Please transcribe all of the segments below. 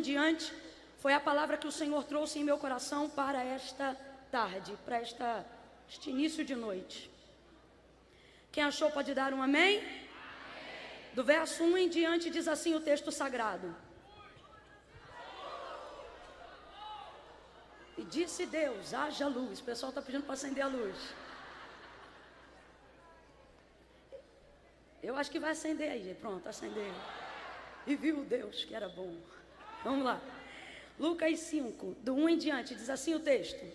diante, foi a palavra que o Senhor trouxe em meu coração para esta tarde, para este início de noite. Quem achou pode dar um amém? Do verso 1 em diante diz assim o texto sagrado: e disse Deus, haja luz. O pessoal está pedindo para acender a luz. Eu acho que vai acender aí, pronto, acendeu. E viu Deus que era bom. Vamos lá. Lucas 5, do 1 em diante, diz assim o texto: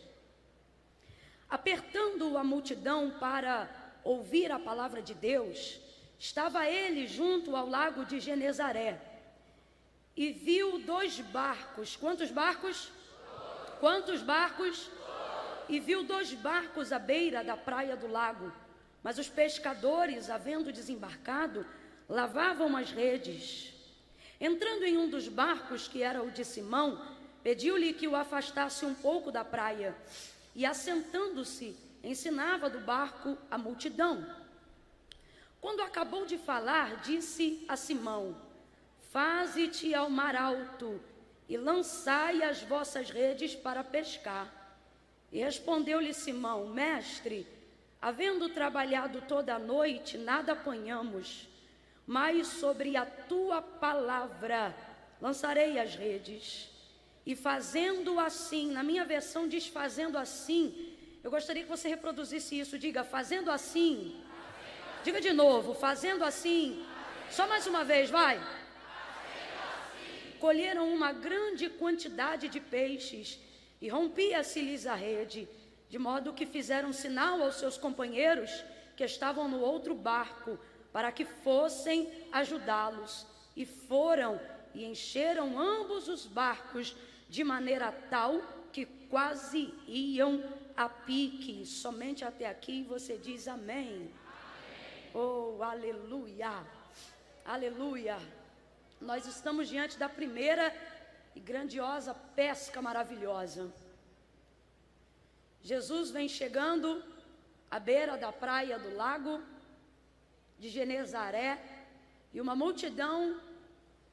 apertando a multidão para ouvir a palavra de Deus, estava ele junto ao lago de Genezaré, e viu 2 barcos. Quantos barcos? Quantos barcos? E viu 2 barcos à beira da praia do lago, mas os pescadores, havendo desembarcado, lavavam as redes. Entrando em um dos barcos, que era o de Simão, pediu-lhe que o afastasse um pouco da praia, e assentando-se, ensinava do barco a multidão. Quando acabou de falar, disse a Simão: faze-te ao mar alto e lançai as vossas redes para pescar. E respondeu-lhe Simão: mestre, havendo trabalhado toda a noite, nada apanhamos, mas sobre a tua palavra lançarei as redes. E fazendo assim, na minha versão diz fazendo assim. Eu gostaria que você reproduzisse isso. Diga, fazendo assim. Diga de novo, fazendo assim. Só mais uma vez, vai. Colheram uma grande quantidade de peixes, e rompia-se-lhes a rede, de modo que fizeram sinal aos seus companheiros que estavam no outro barco, para que fossem ajudá-los. E foram e encheram ambos os barcos, de maneira tal que quase iam a pique. Somente até aqui você diz amém. Oh, aleluia, aleluia. Nós estamos diante da primeira e grandiosa pesca maravilhosa. Jesus vem chegando à beira da praia do lago de Genezaré, e uma multidão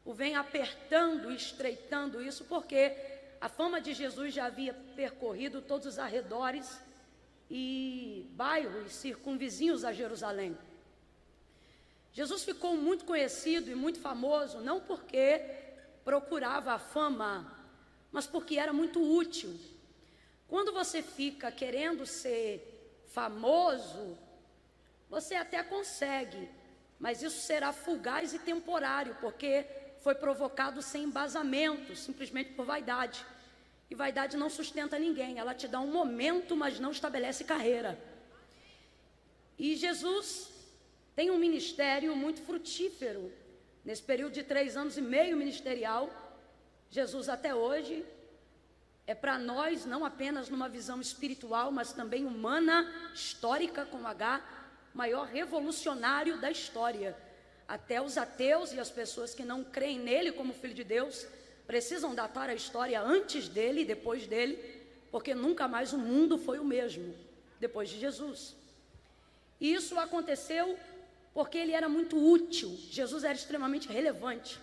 o vem apertando, estreitando isso, porque a fama de Jesus já havia percorrido todos os arredores e bairros circunvizinhos a Jerusalém. Jesus ficou muito conhecido e muito famoso, não porque procurava a fama, mas porque era muito útil. Quando você fica querendo ser famoso, você até consegue, mas isso será fugaz e temporário, porque foi provocado sem embasamento, simplesmente por vaidade. E vaidade não sustenta ninguém, ela te dá um momento, mas não estabelece carreira. E Jesus tem um ministério muito frutífero. Nesse período de 3 anos e meio ministerial, Jesus até hoje é para nós, não apenas numa visão espiritual, mas também humana, histórica com H, maior revolucionário da história. Até os ateus e as pessoas que não creem nele como Filho de Deus precisam datar a história antes dele e depois dele, porque nunca mais o mundo foi o mesmo depois de Jesus. E isso aconteceu porque ele era muito útil. Jesus era extremamente relevante.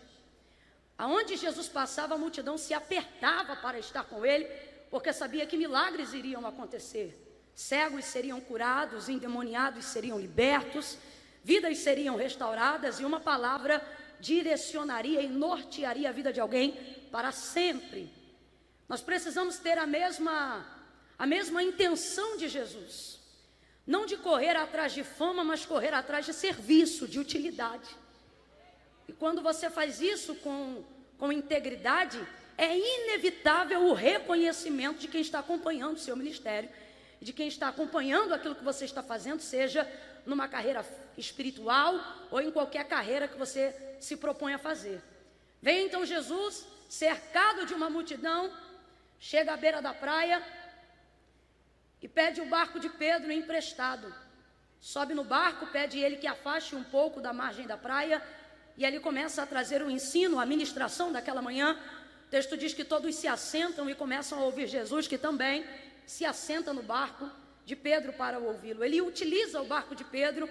Aonde Jesus passava, a multidão se apertava para estar com ele, porque sabia que milagres iriam acontecer. Cegos seriam curados, endemoniados seriam libertos, vidas seriam restauradas, e uma palavra direcionaria e nortearia a vida de alguém para sempre. Nós precisamos ter a mesma intenção de Jesus. Não de correr atrás de fama, mas correr atrás de serviço, de utilidade. E quando você faz isso com integridade, é inevitável o reconhecimento de quem está acompanhando o seu ministério, de quem está acompanhando aquilo que você está fazendo, seja numa carreira espiritual ou em qualquer carreira que você se propõe a fazer. Vem então Jesus, cercado de uma multidão, chega à beira da praia e pede o barco de Pedro emprestado. Sobe no barco, pede ele que afaste um pouco da margem da praia, e ali começa a trazer o ensino, a ministração daquela manhã. O texto diz que todos se assentam e começam a ouvir Jesus, que também se assenta no barco de Pedro para ouvi-lo. Ele utiliza o barco de Pedro,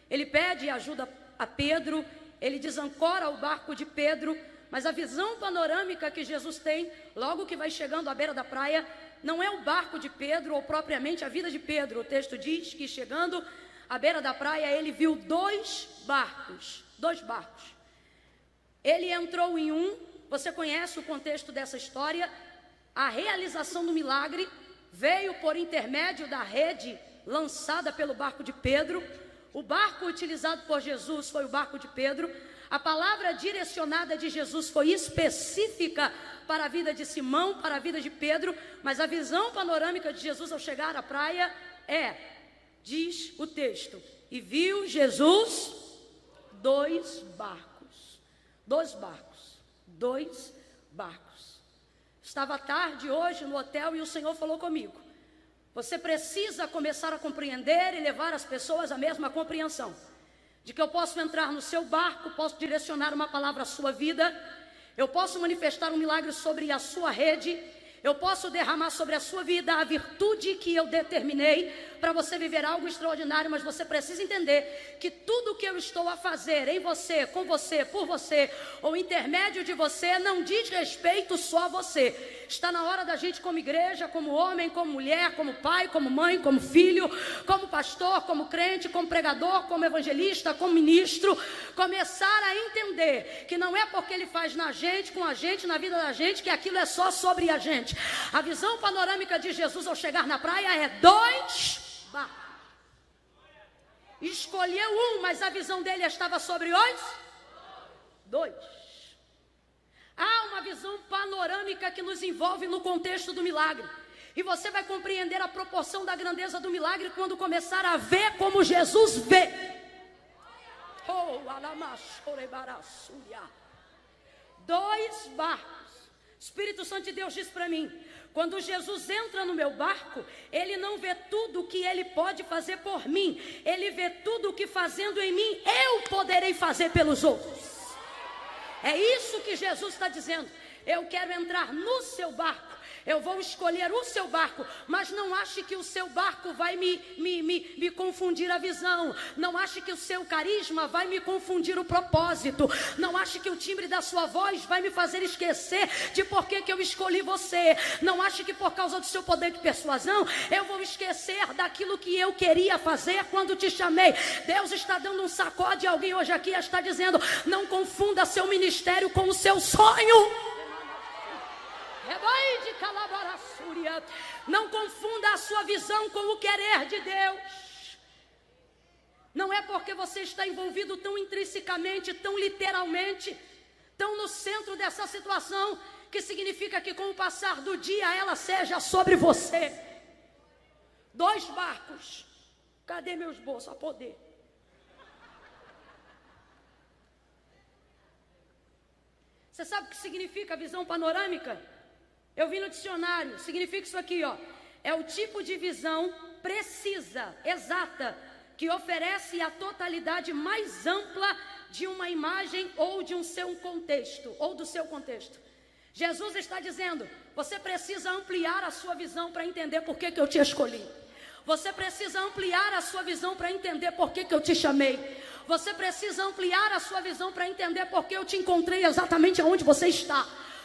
ele pede ajuda a Pedro, ele desancora o barco de Pedro, Mas a visão panorâmica que Jesus tem, logo que vai chegando à beira da praia, não é o barco de Pedro ou propriamente a vida de Pedro. O texto diz que chegando à beira da praia, ele viu dois barcos. Ele entrou em um, você conhece o contexto dessa história, a realização do milagre veio por intermédio da rede lançada pelo barco de Pedro. O barco utilizado por Jesus foi o barco de Pedro. A palavra direcionada de Jesus foi específica para a vida de Simão, para a vida de Pedro, mas a visão panorâmica de Jesus ao chegar à praia diz o texto, e viu Jesus dois barcos. Estava tarde hoje no hotel e o Senhor falou comigo: você precisa começar a compreender e levar as pessoas à mesma compreensão de que eu posso entrar no seu barco, posso direcionar uma palavra à sua vida, eu posso manifestar um milagre sobre a sua rede, eu posso derramar sobre a sua vida a virtude que eu determinei para você viver algo extraordinário, mas você precisa entender que tudo que eu estou a fazer em você, com você, por você, ou intermédio de você, não diz respeito só a você. Está na hora da gente, como igreja, como homem, como mulher, como pai, como mãe, como filho, como pastor, como crente, como pregador, como evangelista, como ministro, começar a entender que não é porque ele faz na gente, com a gente, na vida da gente, que aquilo é só sobre a gente. A visão panorâmica de Jesus ao chegar na praia é dois barcos. Escolheu um, mas a visão dele estava sobre os dois. Há uma visão panorâmica que nos envolve no contexto do milagre. E você vai compreender a proporção da grandeza do milagre quando começar a ver como Jesus vê. Dois barcos. Espírito Santo de Deus diz para mim: quando Jesus entra no meu barco, ele não vê tudo o que ele pode fazer por mim, ele vê tudo o que fazendo em mim eu poderei fazer pelos outros. É isso que Jesus está dizendo. Eu quero entrar no seu barco, eu vou escolher o seu barco, mas não ache que o seu barco vai me confundir a visão, não ache que o seu carisma vai me confundir o propósito, não ache que o timbre da sua voz vai me fazer esquecer de por que eu escolhi você, não ache que por causa do seu poder de persuasão eu vou esquecer daquilo que eu queria fazer quando te chamei. Deus está dando um sacode a alguém hoje aqui, está dizendo: não confunda seu ministério com o seu sonho. Não confunda a sua visão com o querer de Deus. Não é porque você está envolvido tão intrinsecamente, tão literalmente, tão no centro dessa situação, que significa que com o passar do dia ela seja sobre você. Dois barcos. Cadê meu esboço a poder? Você sabe o que significa a visão panorâmica? Eu vi no dicionário, significa isso aqui, ó. É o tipo de visão precisa, exata, que oferece a totalidade mais ampla de uma imagem ou de um seu contexto, ou do seu contexto. Jesus está dizendo: você precisa ampliar a sua visão para entender por que eu te escolhi. Você precisa ampliar a sua visão para entender por que eu te chamei. Você precisa ampliar a sua visão para entender por que eu te encontrei exatamente onde você está.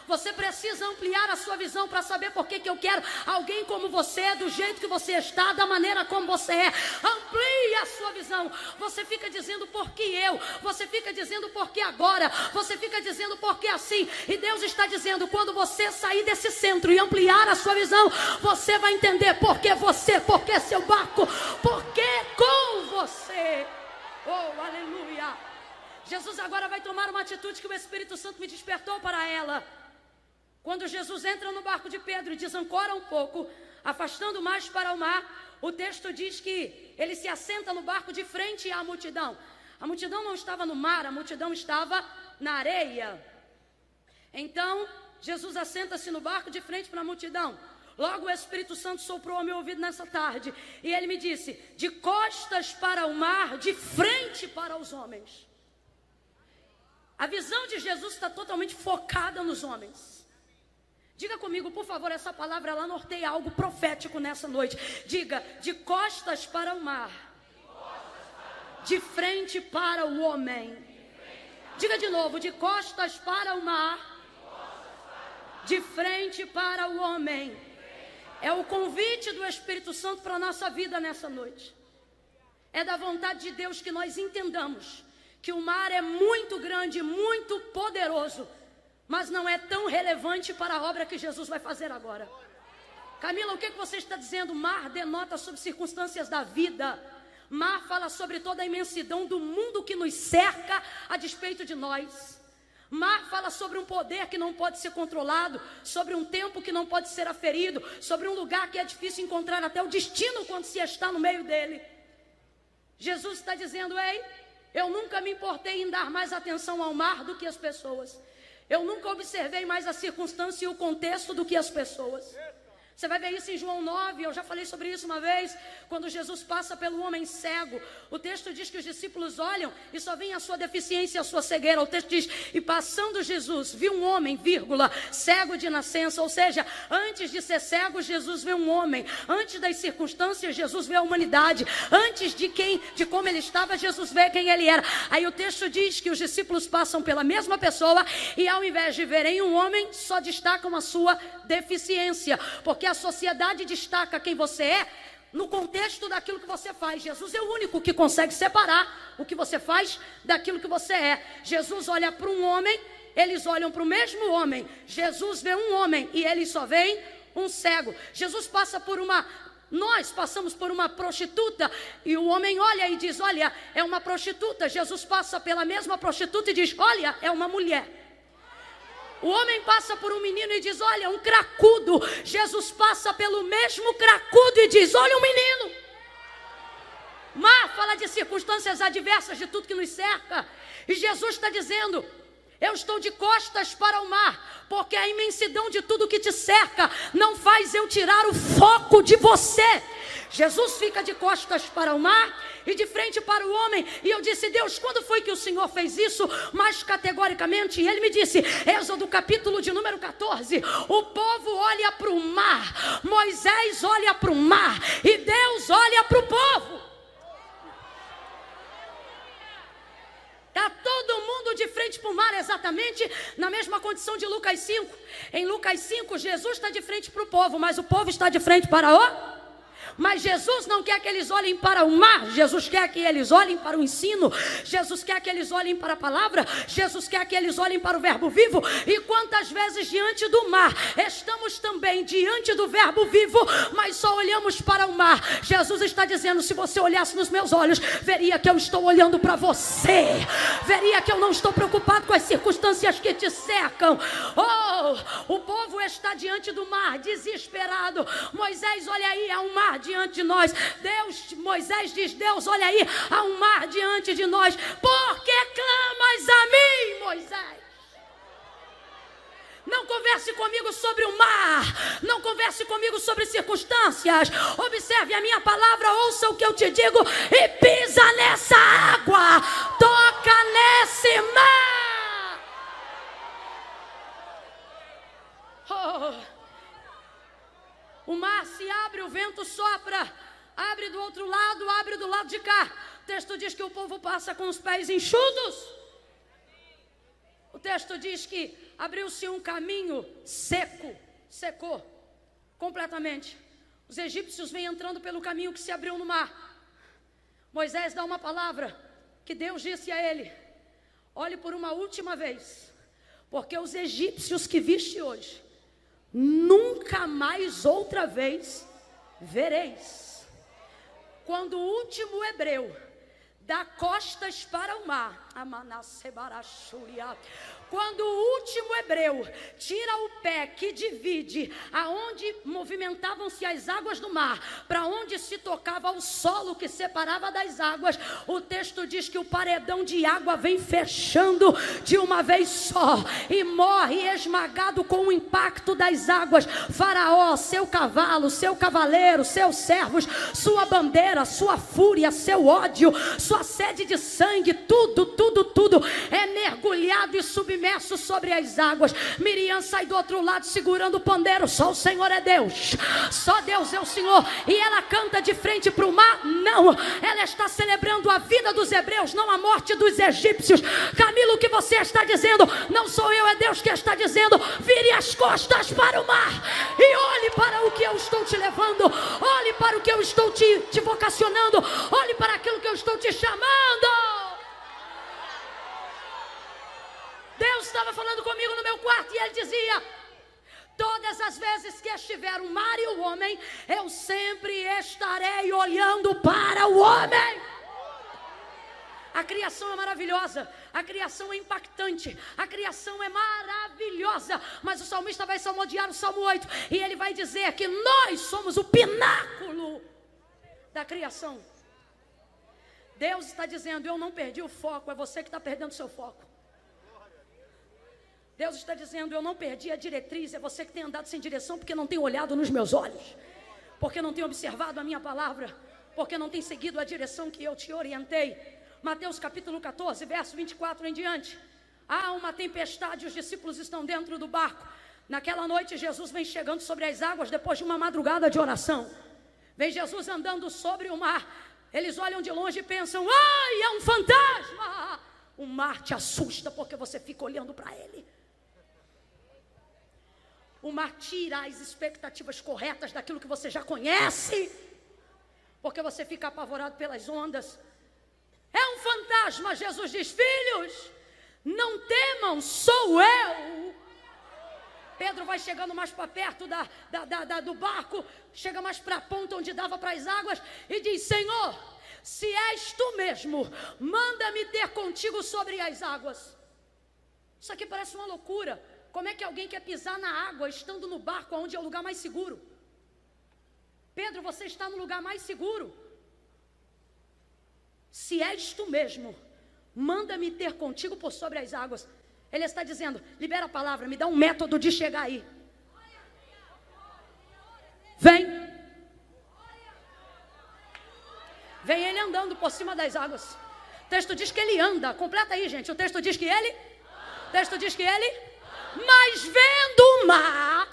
Você precisa ampliar a sua visão para saber por que eu quero alguém como você, do jeito que você está, da maneira como você é. Amplie a sua visão. Você fica dizendo por que eu, você fica dizendo por que agora, você fica dizendo por que assim. E Deus está dizendo: quando você sair desse centro e ampliar a sua visão, você vai entender por que você, por que seu barco, por que com você. Oh, aleluia. Jesus agora vai tomar uma atitude que o Espírito Santo me despertou para ela. Quando Jesus entra no barco de Pedro e desancora um pouco, afastando mais para o mar, o texto diz que ele se assenta no barco de frente à multidão. A multidão não estava no mar, a multidão estava na areia. Então, Jesus assenta-se no barco de frente para a multidão. Logo o Espírito Santo soprou ao meu ouvido nessa tarde, e ele me disse: de costas para o mar, de frente para os homens. A visão de Jesus está totalmente focada nos homens. Diga comigo, por favor, essa palavra, ela norteia algo profético nessa noite. Diga: de costas para o mar, de frente para o homem. Diga de novo: de costas para o mar, de frente para o homem. É o convite do Espírito Santo para a nossa vida nessa noite. É da vontade de Deus que nós entendamos que o mar é muito grande, muito poderoso, mas não é tão relevante para a obra que Jesus vai fazer agora. Camila, o que você está dizendo? Mar denota sobre circunstâncias da vida. Mar fala sobre toda a imensidão do mundo que nos cerca a despeito de nós. Mar fala sobre um poder que não pode ser controlado, sobre um tempo que não pode ser aferido, sobre um lugar que é difícil encontrar até o destino quando se está no meio dele. Jesus está dizendo: ei, eu nunca me importei em dar mais atenção ao mar do que as pessoas. Eu nunca observei mais a circunstância e o contexto do que as pessoas. Você vai ver isso em João 9, eu já falei sobre isso uma vez, quando Jesus passa pelo homem cego. O texto diz que os discípulos olham e só veem a sua deficiência e a sua cegueira. O texto diz: e passando Jesus, viu um homem, cego de nascença. Ou seja, antes de ser cego, Jesus vê um homem. Antes das circunstâncias, Jesus vê a humanidade. Antes de como ele estava, Jesus vê quem ele era. Aí o texto diz que os discípulos passam pela mesma pessoa e ao invés de verem um homem, só destacam a sua deficiência. Porque a sociedade destaca quem você é no contexto daquilo que você faz. Jesus é o único que consegue separar o que você faz daquilo que você é. Jesus olha para um homem, eles olham para o mesmo homem. Jesus vê um homem e eles só veem um cego. Nós passamos por uma prostituta e o homem olha e diz: olha, é uma prostituta. Jesus passa pela mesma prostituta e diz: olha, é uma mulher. O homem passa por um menino e diz: olha, um cracudo. Jesus passa pelo mesmo cracudo e diz: olha, um menino. Mar fala de circunstâncias adversas, de tudo que nos cerca. E Jesus está dizendo: eu estou de costas para o mar, porque a imensidão de tudo que te cerca não faz eu tirar o foco de você. Jesus fica de costas para o mar e de frente para o homem. E eu disse: Deus, quando foi que o Senhor fez isso mais categoricamente? E ele me disse, Êxodo capítulo de número 14, o povo olha para o mar, Moisés olha para o mar e Deus olha para o povo. Está todo mundo de frente para o mar, exatamente na mesma condição de Lucas 5. Em Lucas 5, Jesus está de frente para o povo, mas o povo está de frente para o... Mas Jesus não quer que eles olhem para o mar. Jesus quer que eles olhem para o ensino. Jesus quer que eles olhem para a palavra. Jesus quer que eles olhem para o verbo vivo. E quantas vezes diante do mar estamos também diante do verbo vivo, mas só olhamos para o mar. Jesus está dizendo: se você olhasse nos meus olhos, veria que eu estou olhando para você, veria que eu não estou preocupado com as circunstâncias que te cercam. Oh, o povo está diante do mar, desesperado. Moisés, olha aí, há um mar diante de nós. Moisés diz: Deus, olha aí, há um mar diante de nós. Por que clamas a mim, Moisés? Não converse comigo sobre o mar, não converse comigo sobre circunstâncias. Observe a minha palavra, ouça o que eu te digo e pisa nessa água, toca nesse mar. O mar se abre, o vento sopra, abre do outro lado, abre do lado de cá. O texto diz que o povo passa com os pés enxutos. O texto diz que abriu-se um caminho seco, secou completamente. Os egípcios vêm entrando pelo caminho que se abriu no mar. Moisés dá uma palavra que Deus disse a ele: olhe por uma última vez, porque os egípcios que viste hoje, nunca mais outra vez vereis. Quando o último hebreu dá costas para o mar, quando o último hebreu tira o pé que divide aonde movimentavam-se as águas do mar, para onde se tocava o solo que separava das águas, o texto diz que o paredão de água vem fechando de uma vez só e morre esmagado com o impacto das águas. Faraó, seu cavalo, seu cavaleiro, seus servos, sua bandeira, sua fúria, seu ódio, sua sede de sangue, tudo é mergulhado e submerso sobre as águas. Miriam sai do outro lado segurando o pandeiro. Só o Senhor é Deus, só Deus é o Senhor. E ela canta de frente para o mar? Não, ela está celebrando a vida dos hebreus, não a morte dos egípcios. Camilo, o que você está dizendo? Não sou eu, é Deus que está dizendo: vire as costas para o mar e olhe para o que eu estou te levando, olhe para o que eu estou te vocacionando, olhe para aquilo que eu estou te chamando. Deus estava falando comigo no meu quarto e Ele dizia: todas as vezes que estiver o mar e o homem, eu sempre estarei olhando para o homem. A criação é maravilhosa, a criação é impactante, a criação é maravilhosa, mas o salmista vai salmodiar o Salmo 8 e ele vai dizer que nós somos o pináculo da criação. Deus está dizendo: eu não perdi o foco, é você que está perdendo o seu foco. Deus está dizendo: eu não perdi a diretriz, é você que tem andado sem direção porque não tem olhado nos meus olhos, porque não tem observado a minha palavra, porque não tem seguido a direção que eu te orientei. Mateus capítulo 14, verso 24 em diante. Há uma tempestade, os discípulos estão dentro do barco. Naquela noite Jesus vem chegando sobre as águas depois de uma madrugada de oração. Vem Jesus andando sobre o mar. Eles olham de longe e pensam: ai, é um fantasma. O mar te assusta porque você fica olhando para ele. O mar tira as expectativas corretas daquilo que você já conhece, porque você fica apavorado pelas ondas. É um fantasma. Jesus diz: filhos, não temam, sou eu. Pedro vai chegando mais para perto do barco, chega mais para a ponta onde dava para as águas e diz: Senhor, se és tu mesmo, manda-me ter contigo sobre as águas. Isso aqui parece uma loucura. Como é que alguém quer pisar na água estando no barco, onde é o lugar mais seguro? Pedro, você está no lugar mais seguro. Se és tu mesmo, manda-me ter contigo por sobre as águas. Ele está dizendo: libera a palavra, me dá um método de chegar aí. Vem. Vem ele andando por cima das águas. O texto diz que ele anda. Completa aí, gente. O texto diz que ele? O texto diz que ele? Mas vendo o mar,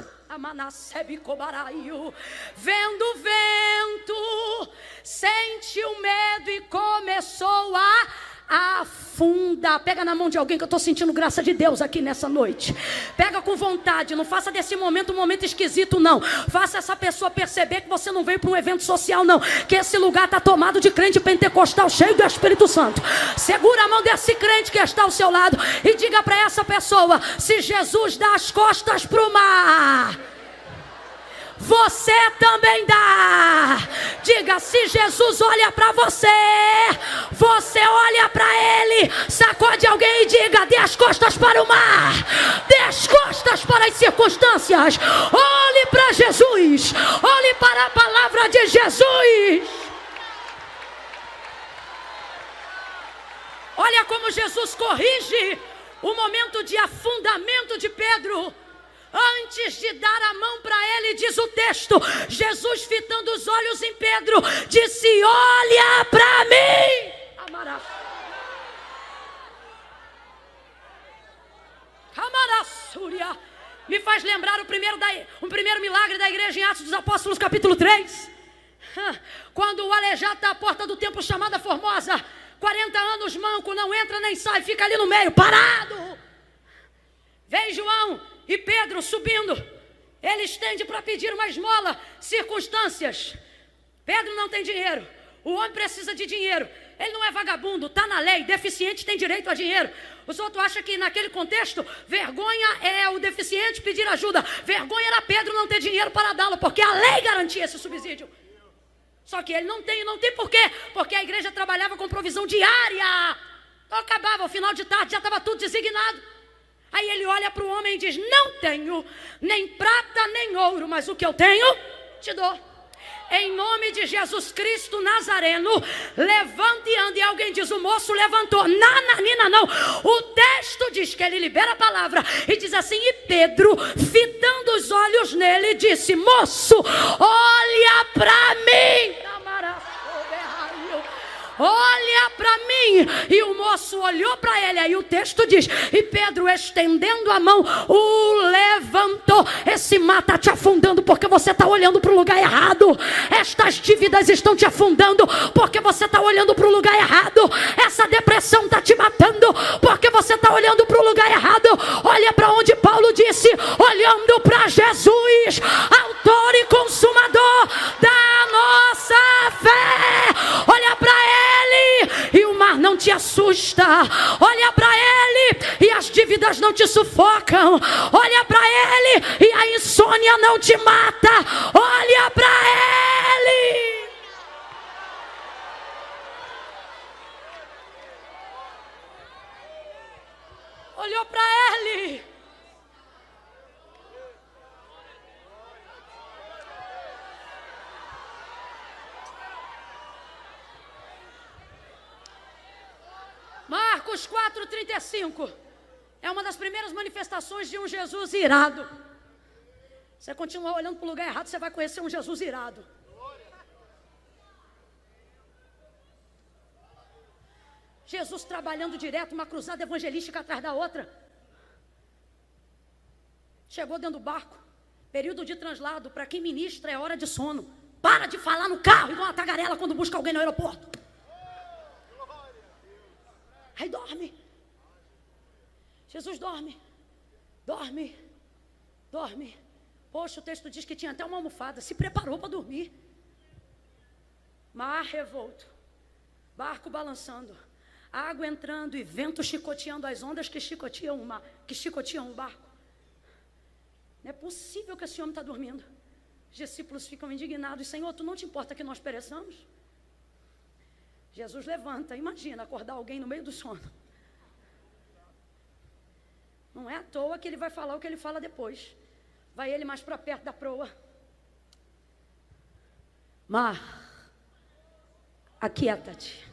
vendo o vento, sentiu medo e começou a afundar. Pega na mão de alguém, que eu estou sentindo graça de Deus aqui nessa noite. Pega com vontade, não faça desse momento um momento esquisito, não. Faça essa pessoa perceber que você não veio para um evento social, não. Que esse lugar está tomado de crente pentecostal cheio do Espírito Santo. Segura a mão desse crente que está ao seu lado e diga para essa pessoa: se Jesus dá as costas para o mar, você também dá. Diga: se Jesus olha para você, você olha para ele. Sacode alguém e diga: dê as costas para o mar, dê as costas para as circunstâncias. Olhe para Jesus, olhe para a palavra de Jesus. Olha como Jesus corrige o momento de afundamento de Pedro. Antes de dar a mão para ele, diz o texto, Jesus, fitando os olhos em Pedro, disse: olha para mim. Camarassúria. Me faz lembrar o primeiro milagre da igreja em Atos dos Apóstolos capítulo 3. Quando o aleijado está à porta do templo chamada Formosa, 40 anos manco, não entra nem sai, fica ali no meio, parado. Vem João e Pedro subindo, ele estende para pedir uma esmola. Circunstâncias: Pedro não tem dinheiro, o homem precisa de dinheiro, ele não é vagabundo, está na lei, deficiente tem direito a dinheiro. Os outros acham que naquele contexto, vergonha é o deficiente pedir ajuda, vergonha era Pedro não ter dinheiro para dá-lo, porque a lei garantia esse subsídio. Só que ele não tem por quê? Porque a igreja trabalhava com provisão diária. Então acabava, ao final de tarde já estava tudo designado. Aí ele olha para o homem e diz: não tenho nem prata nem ouro, mas o que eu tenho, te dou. Em nome de Jesus Cristo Nazareno, levante e ande. E alguém diz: o moço levantou. Nananina, não. O texto diz que ele libera a palavra e diz assim: e Pedro, fitando os olhos nele, disse: moço, olha para mim. Olha para mim. vem. E o moço olhou para ele, aí o texto diz, e Pedro, estendendo a mão, o levantou. Esse mar está te afundando porque você está olhando para o lugar errado. Estas dívidas estão te afundando porque você está olhando para o lugar errado. Essa depressão está te matando porque você está olhando para o lugar errado. Olha para onde Paulo disse, olhando para Jesus, autor e consumador da nossa fé. Olha para ele e o mar não te assusta. Olha para ele e as dívidas não te sufocam. Olha para ele e a insônia não te mata. Olha para ele. Olhou para ele. Marcos 4:35 é uma das primeiras manifestações de um Jesus irado. Você continuar olhando para o lugar errado, você vai conhecer um Jesus irado. Jesus trabalhando direto, uma cruzada evangelística atrás da outra. Chegou dentro do barco, período de translado, para quem ministra é hora de sono. Para de falar no carro, igual uma tagarela quando busca alguém no aeroporto. Aí dorme. Jesus dorme. Poxa, o texto diz que tinha até uma almofada. Se preparou para dormir. Mar revolto. Barco balançando. Água entrando e vento chicoteando as ondas que chicoteam o barco. Não é possível que esse homem está dormindo. Os discípulos ficam indignados. Senhor, tu não te importa que nós pereçamos? Jesus levanta, imagina acordar alguém no meio do sono. Não é à toa que ele vai falar o que ele fala depois. Vai ele mais para perto da proa. Mar, aquieta-te.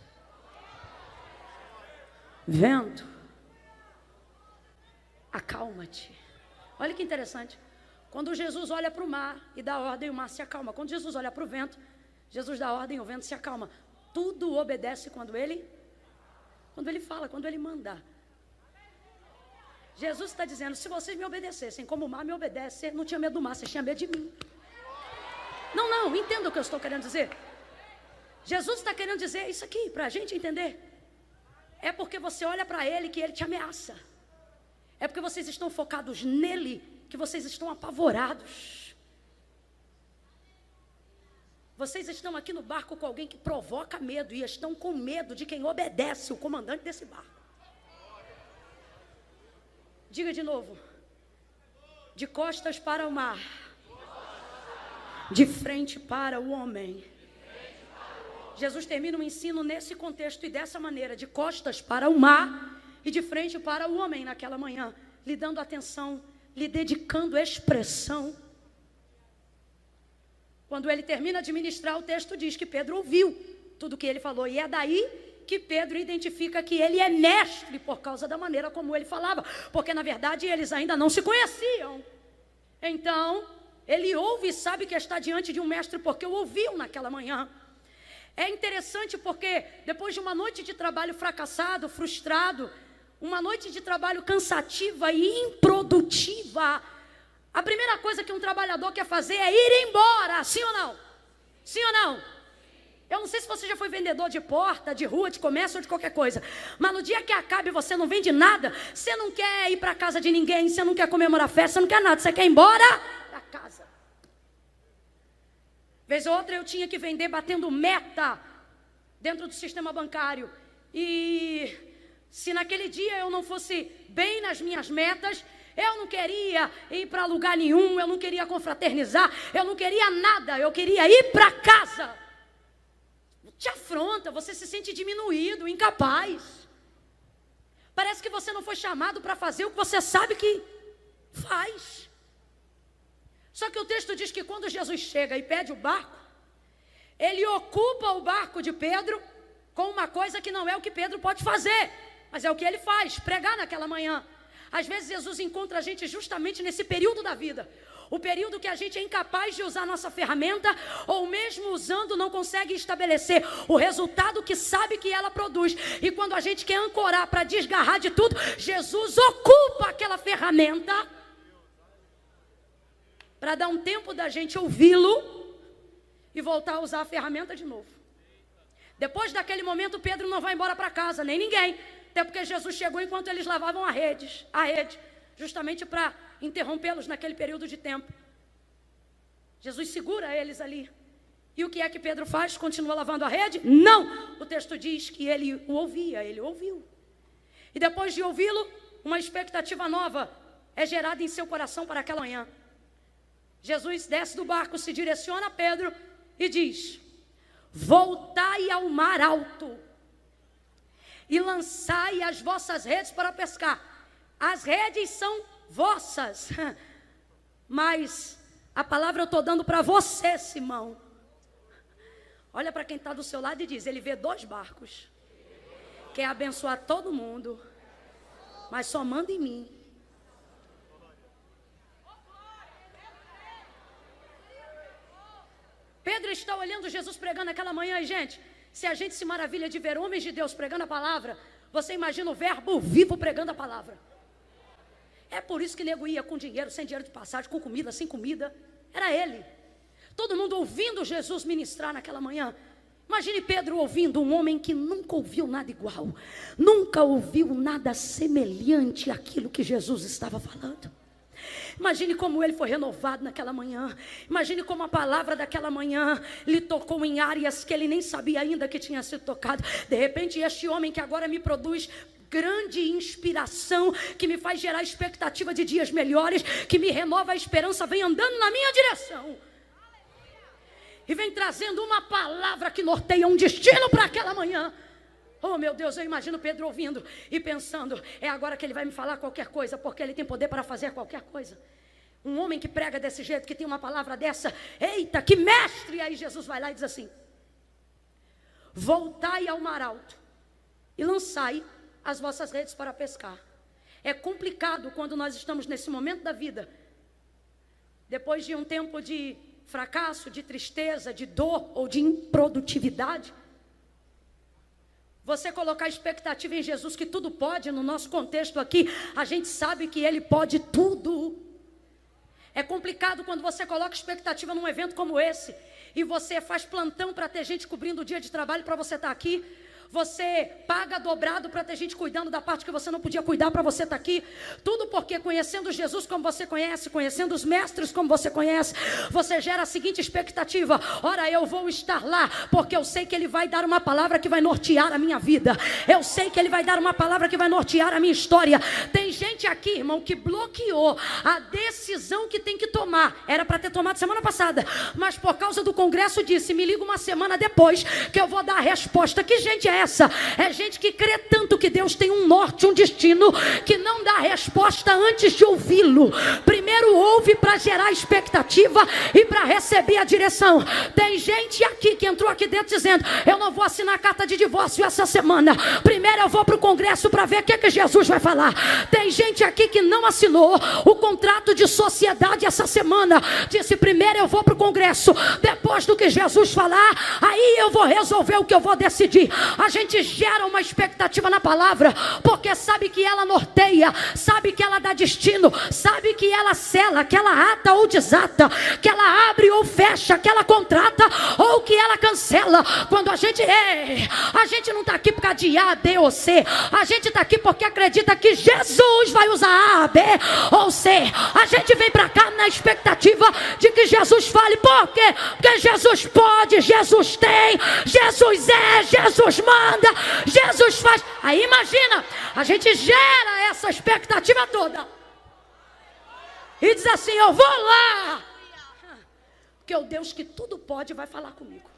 Vento, acalma-te. Olha que interessante. Quando Jesus olha para o mar e dá ordem, o mar se acalma. Quando Jesus olha para o vento, Jesus dá ordem, o vento se acalma. Tudo obedece quando ele fala, quando ele manda. Jesus está dizendo, se vocês me obedecessem como o mar me obedece, você não tinha medo do mar, você tinha medo de mim. Não, entenda o que eu estou querendo dizer. Jesus está querendo dizer isso aqui, para a gente entender. É porque você olha para ele que ele te ameaça. É porque vocês estão focados nele que vocês estão apavorados. Vocês estão aqui no barco com alguém que provoca medo e estão com medo de quem obedece, o comandante desse barco. Diga de novo. De costas para o mar. De frente para o homem. Jesus termina o ensino nesse contexto e dessa maneira, de costas para o mar e de frente para o homem naquela manhã, lhe dando atenção, lhe dedicando expressão. Quando ele termina de ministrar, o texto diz que Pedro ouviu tudo o que ele falou. E é daí que Pedro identifica que ele é mestre por causa da maneira como ele falava. Porque, na verdade, eles ainda não se conheciam. Então, ele ouve e sabe que está diante de um mestre porque o ouviu naquela manhã. É interessante porque, depois de uma noite de trabalho fracassado, frustrado, uma noite de trabalho cansativa e improdutiva, a primeira coisa que um trabalhador quer fazer é ir embora, sim ou não? Sim ou não? Eu não sei se você já foi vendedor de porta, de rua, de comércio ou de qualquer coisa, mas no dia que acabe você não vende nada, você não quer ir para a casa de ninguém, você não quer comemorar festa, você não quer nada, você quer ir embora da casa. Vez ou outra eu tinha que vender batendo meta dentro do sistema bancário, e se naquele dia eu não fosse bem nas minhas metas, eu não queria ir para lugar nenhum, eu não queria confraternizar, eu não queria nada, eu queria ir para casa. Te afronta, você se sente diminuído, incapaz. Parece que você não foi chamado para fazer o que você sabe que faz. Só que o texto diz que quando Jesus chega e pede o barco, ele ocupa o barco de Pedro com uma coisa que não é o que Pedro pode fazer, mas é o que ele faz, pregar naquela manhã. Às vezes Jesus encontra a gente justamente nesse período da vida, O período que a gente é incapaz de usar a nossa ferramenta, ou mesmo usando não consegue estabelecer o resultado que sabe que ela produz. E quando a gente quer ancorar para desgarrar de tudo, Jesus ocupa aquela ferramenta para dar um tempo da gente ouvi-lo e voltar a usar a ferramenta de novo. Depois daquele momento, Pedro não vai embora para casa, nem ninguém. Até porque Jesus chegou enquanto eles lavavam a rede, justamente para interrompê-los naquele período de tempo. Jesus segura eles ali. E o que é que Pedro faz? Continua lavando a rede? Não! O texto diz que ele o ouvia, ele ouviu. E depois de ouvi-lo, uma expectativa nova é gerada em seu coração para aquela manhã. Jesus desce do barco, se direciona a Pedro e diz: voltai ao mar alto e lançai as vossas redes para pescar. As redes são vossas, mas a palavra eu estou dando para você, Simão. Olha para quem está do seu lado e diz: ele vê 2 barcos, quer abençoar todo mundo, mas só manda em mim. Pedro está olhando Jesus pregando aquela manhã. E gente, se a gente se maravilha de ver homens de Deus pregando a palavra, você imagina o verbo vivo pregando a palavra. É por isso que nego ia com dinheiro, sem dinheiro de passagem, com comida, sem comida. Era ele. Todo mundo ouvindo Jesus ministrar naquela manhã. Imagine Pedro ouvindo um homem que nunca ouviu nada igual, nunca ouviu nada semelhante àquilo que Jesus estava falando. Imagine como ele foi renovado naquela manhã. Imagine como a palavra daquela manhã lhe tocou em áreas que ele nem sabia ainda que tinha sido tocado. De repente, este homem que agora me produz grande inspiração, que me faz gerar expectativa de dias melhores, que me renova a esperança, vem andando na minha direção e vem trazendo uma palavra que norteia um destino para aquela manhã. Oh meu Deus, eu imagino Pedro ouvindo e pensando: é agora que ele vai me falar qualquer coisa, porque ele tem poder para fazer qualquer coisa. Um homem que prega desse jeito, que tem uma palavra dessa, eita, que mestre! E aí Jesus vai lá e diz assim: voltai ao mar alto e lançai as vossas redes para pescar. É complicado quando nós estamos nesse momento da vida, depois de um tempo de fracasso, de tristeza, de dor ou de improdutividade, você colocar expectativa em Jesus que tudo pode. No nosso contexto aqui, a gente sabe que Ele pode tudo. É complicado quando você coloca expectativa num evento como esse e você faz plantão para ter gente cobrindo o dia de trabalho para você estar aqui. Você paga dobrado para ter gente cuidando da parte que você não podia cuidar para você estar aqui. Tudo porque conhecendo Jesus como você conhece, conhecendo os mestres como você conhece, você gera a seguinte expectativa: ora, eu vou estar lá porque eu sei que Ele vai dar uma palavra que vai nortear a minha vida. Eu sei que Ele vai dar uma palavra que vai nortear a minha história. Tem gente aqui, irmão, que bloqueou a decisão que tem que tomar. Era para ter tomado semana passada, mas por causa do congresso disse: me liga uma semana depois que eu vou dar a resposta. Que gente é essa? É gente que crê tanto que Deus tem um norte, um destino, que não dá resposta antes de ouvi-lo. Primeiro ouve para gerar expectativa e para receber a direção. Tem gente aqui que entrou aqui dentro dizendo: eu não vou assinar carta de divórcio essa semana, primeiro eu vou para o congresso para ver o que Jesus vai falar. Tem gente aqui que não assinou o contrato de sociedade essa semana, disse: primeiro eu vou para o congresso, depois do que Jesus falar, aí eu vou resolver o que eu vou decidir. A gente gera uma expectativa na palavra, porque sabe que ela norteia, sabe que ela dá destino, sabe que ela sela, que ela ata ou desata, que ela abre ou fecha, que ela contrata ou que ela cancela. Quando a gente não está aqui por causa de A, B ou C, a gente está aqui porque acredita que Jesus vai usar A, B ou C. A gente vem para cá na expectativa de que Jesus fale. Por quê? Porque Jesus pode, Jesus tem, Jesus Jesus manda, Jesus faz. Aí imagina, a gente gera essa expectativa toda e diz assim: eu vou lá, porque o Deus que tudo pode vai falar comigo.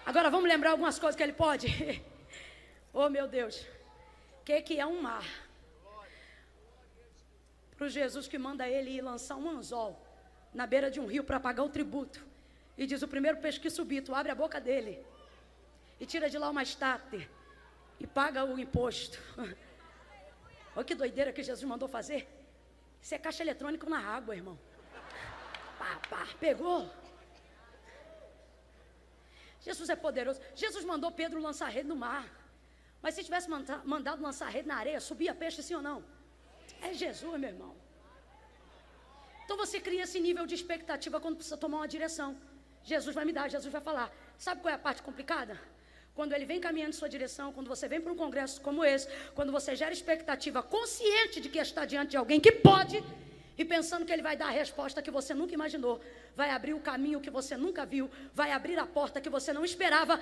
Agora vamos lembrar algumas coisas que Ele pode. Oh meu Deus, o que é um mar? Para o Jesus que manda ele ir lançar um anzol na beira de um rio para pagar o tributo, e diz: o primeiro peixe que subir, tu abre a boca dele e tira de lá uma estátua e paga o imposto. Olha que doideira que Jesus mandou fazer. Isso é caixa eletrônico na água, irmão. Pá, pegou. Jesus é poderoso. Jesus mandou Pedro lançar a rede no mar. Mas se tivesse mandado lançar a rede na areia, subia peixe sim ou não? É Jesus, meu irmão. Então você cria esse nível de expectativa quando precisa tomar uma direção. Jesus vai me dar, Jesus vai falar. Sabe qual é a parte complicada? Quando ele vem caminhando em sua direção, quando você vem para um congresso como esse, quando você gera expectativa consciente de que está diante de alguém que pode, e pensando que ele vai dar a resposta que você nunca imaginou, vai abrir o caminho que você nunca viu, vai abrir a porta que você não esperava.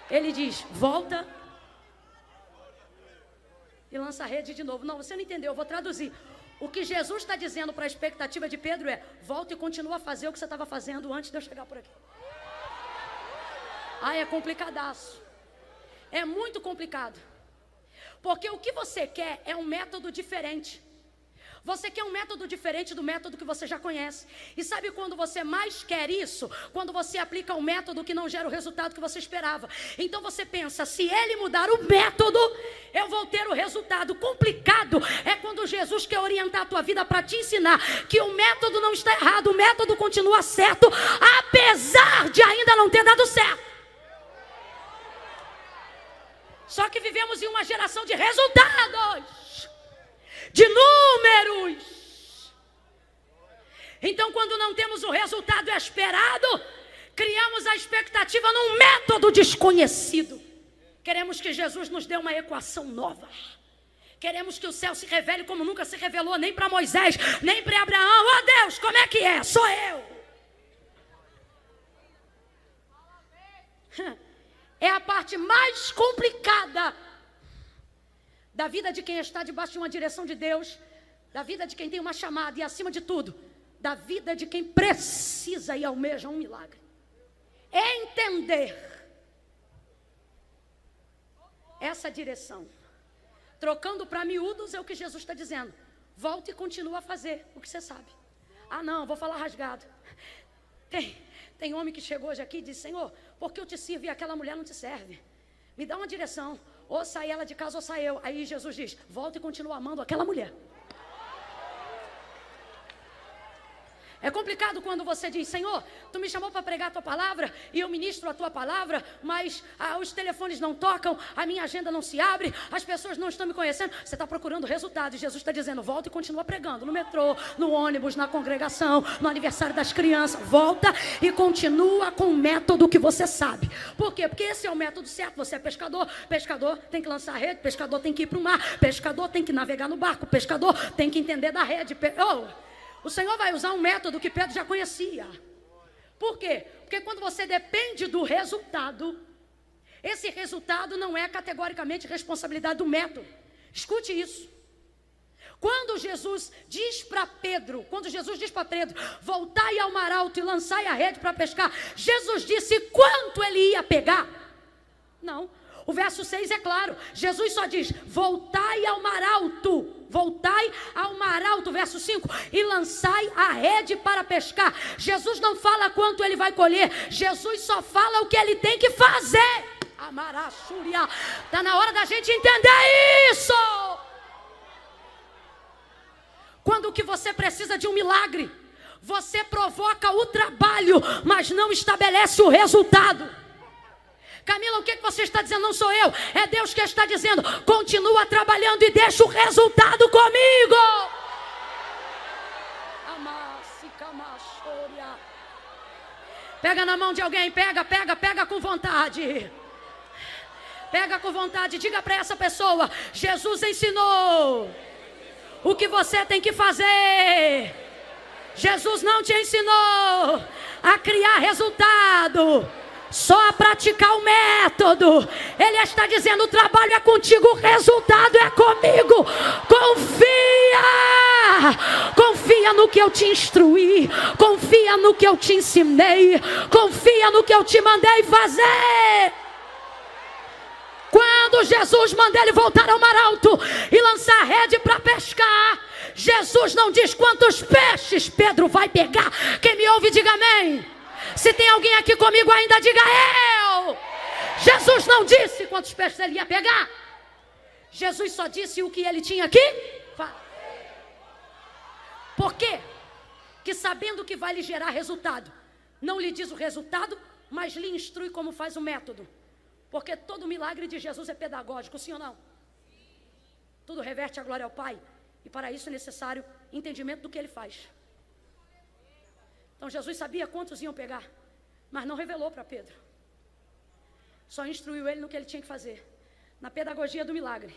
Ele diz, volta e lança a rede de novo. Não, você não entendeu, eu vou traduzir. O que Jesus está dizendo para a expectativa de Pedro é, volta e continua a fazer o que você estava fazendo antes de eu chegar por aqui. É complicadaço. É muito complicado. Porque o que você quer é um método diferente. Você quer um método diferente do método que você já conhece. E sabe quando você mais quer isso? Quando você aplica um método que não gera o resultado que você esperava. Então você pensa, se ele mudar o método, eu vou ter o resultado. Complicado é quando Jesus quer orientar a tua vida para te ensinar que o método não está errado, o método continua certo, apesar de ainda não ter dado certo. Só que vivemos em uma geração de resultados, de números. Então, quando não temos o resultado esperado, criamos a expectativa num método desconhecido. Queremos que Jesus nos dê uma equação nova. Queremos que o céu se revele como nunca se revelou, nem para Moisés, nem para Abraão. Oh Deus, como é que é? Sou eu. É a parte mais complicada da vida de quem está debaixo de uma direção de Deus, da vida de quem tem uma chamada e, acima de tudo, da vida de quem precisa e almeja um milagre. É entender essa direção. Trocando para miúdos é o que Jesus está dizendo. Volta e continua a fazer o que você sabe. Não, vou falar rasgado. Tem homem que chegou hoje aqui e disse, Senhor, por que eu te sirvo e aquela mulher não te serve? Me dá uma direção. Ou sai ela de casa ou sai eu. Aí Jesus diz, volta e continua amando aquela mulher. É complicado quando você diz, Senhor, tu me chamou para pregar a tua palavra e eu ministro a tua palavra, mas os telefones não tocam, a minha agenda não se abre, as pessoas não estão me conhecendo. Você está procurando resultados e Jesus está dizendo, volta e continua pregando no metrô, no ônibus, na congregação, no aniversário das crianças. Volta e continua com o método que você sabe. Por quê? Porque esse é o método certo. Você é pescador, pescador tem que lançar a rede, pescador tem que ir para o mar, pescador tem que navegar no barco, pescador tem que entender da rede. O Senhor vai usar um método que Pedro já conhecia. Por quê? Porque quando você depende do resultado, esse resultado não é categoricamente responsabilidade do método. Escute isso. Quando Jesus diz para Pedro, voltai ao mar alto e lançai a rede para pescar, Jesus disse quanto ele ia pegar? Não. O verso 6 é claro. Jesus só diz, voltai ao mar alto. Voltai ao mar alto, verso 5, e lançai a rede para pescar. Jesus não fala quanto ele vai colher, Jesus só fala o que ele tem que fazer. Amaraçúria, está na hora da gente entender isso. Quando o que você precisa de um milagre, você provoca o trabalho, mas não estabelece o resultado. Camila, o que você está dizendo? Não sou eu, é Deus que está dizendo, continua trabalhando e deixa o resultado comigo. Pega na mão de alguém, pega com vontade. Pega com vontade, diga para essa pessoa, Jesus ensinou o que você tem que fazer. Jesus não te ensinou a criar resultado, só a praticar o método. Ele está dizendo, o trabalho é contigo, o resultado é comigo. Confia no que eu te instruí, confia no que eu te ensinei, confia no que eu te mandei fazer. Quando Jesus manda ele voltar ao mar alto e lançar a rede para pescar, Jesus não diz quantos peixes Pedro vai pegar. Quem me ouve diga amém. Se tem alguém aqui comigo ainda, diga eu. Jesus não disse quantos peixes ele ia pegar. Jesus só disse o que ele tinha que fazer. Por quê? Que sabendo que vai lhe gerar resultado, não lhe diz o resultado, mas lhe instrui como faz o método. Porque todo milagre de Jesus é pedagógico, sim ou não? Tudo reverte a glória ao Pai. E para isso é necessário entendimento do que ele faz. Então Jesus sabia quantos iam pegar, mas não revelou para Pedro. Só instruiu ele no que ele tinha que fazer. Na pedagogia do milagre,